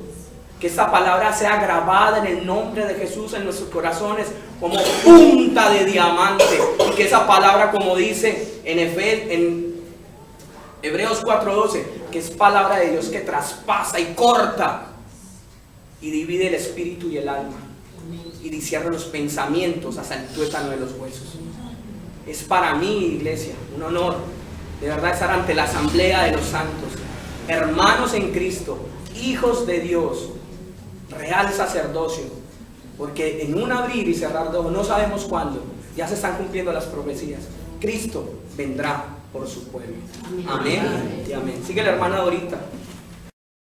Que esa palabra sea grabada en el nombre de Jesús en nuestros corazones como punta de diamante. Y que esa palabra, como dice en Hebreos 4:12, que es palabra de Dios que traspasa y corta y divide el espíritu y el alma y discierne los pensamientos hasta el tuétano de los huesos. Es para mí, iglesia, un honor de verdad estar ante la asamblea de los santos, hermanos en Cristo, hijos de Dios, real sacerdocio, porque en un abrir y cerrar de ojos, no sabemos cuándo, ya se están cumpliendo las profecías. Cristo vendrá por su pueblo. Amén y amén. Sigue la hermana Dorita.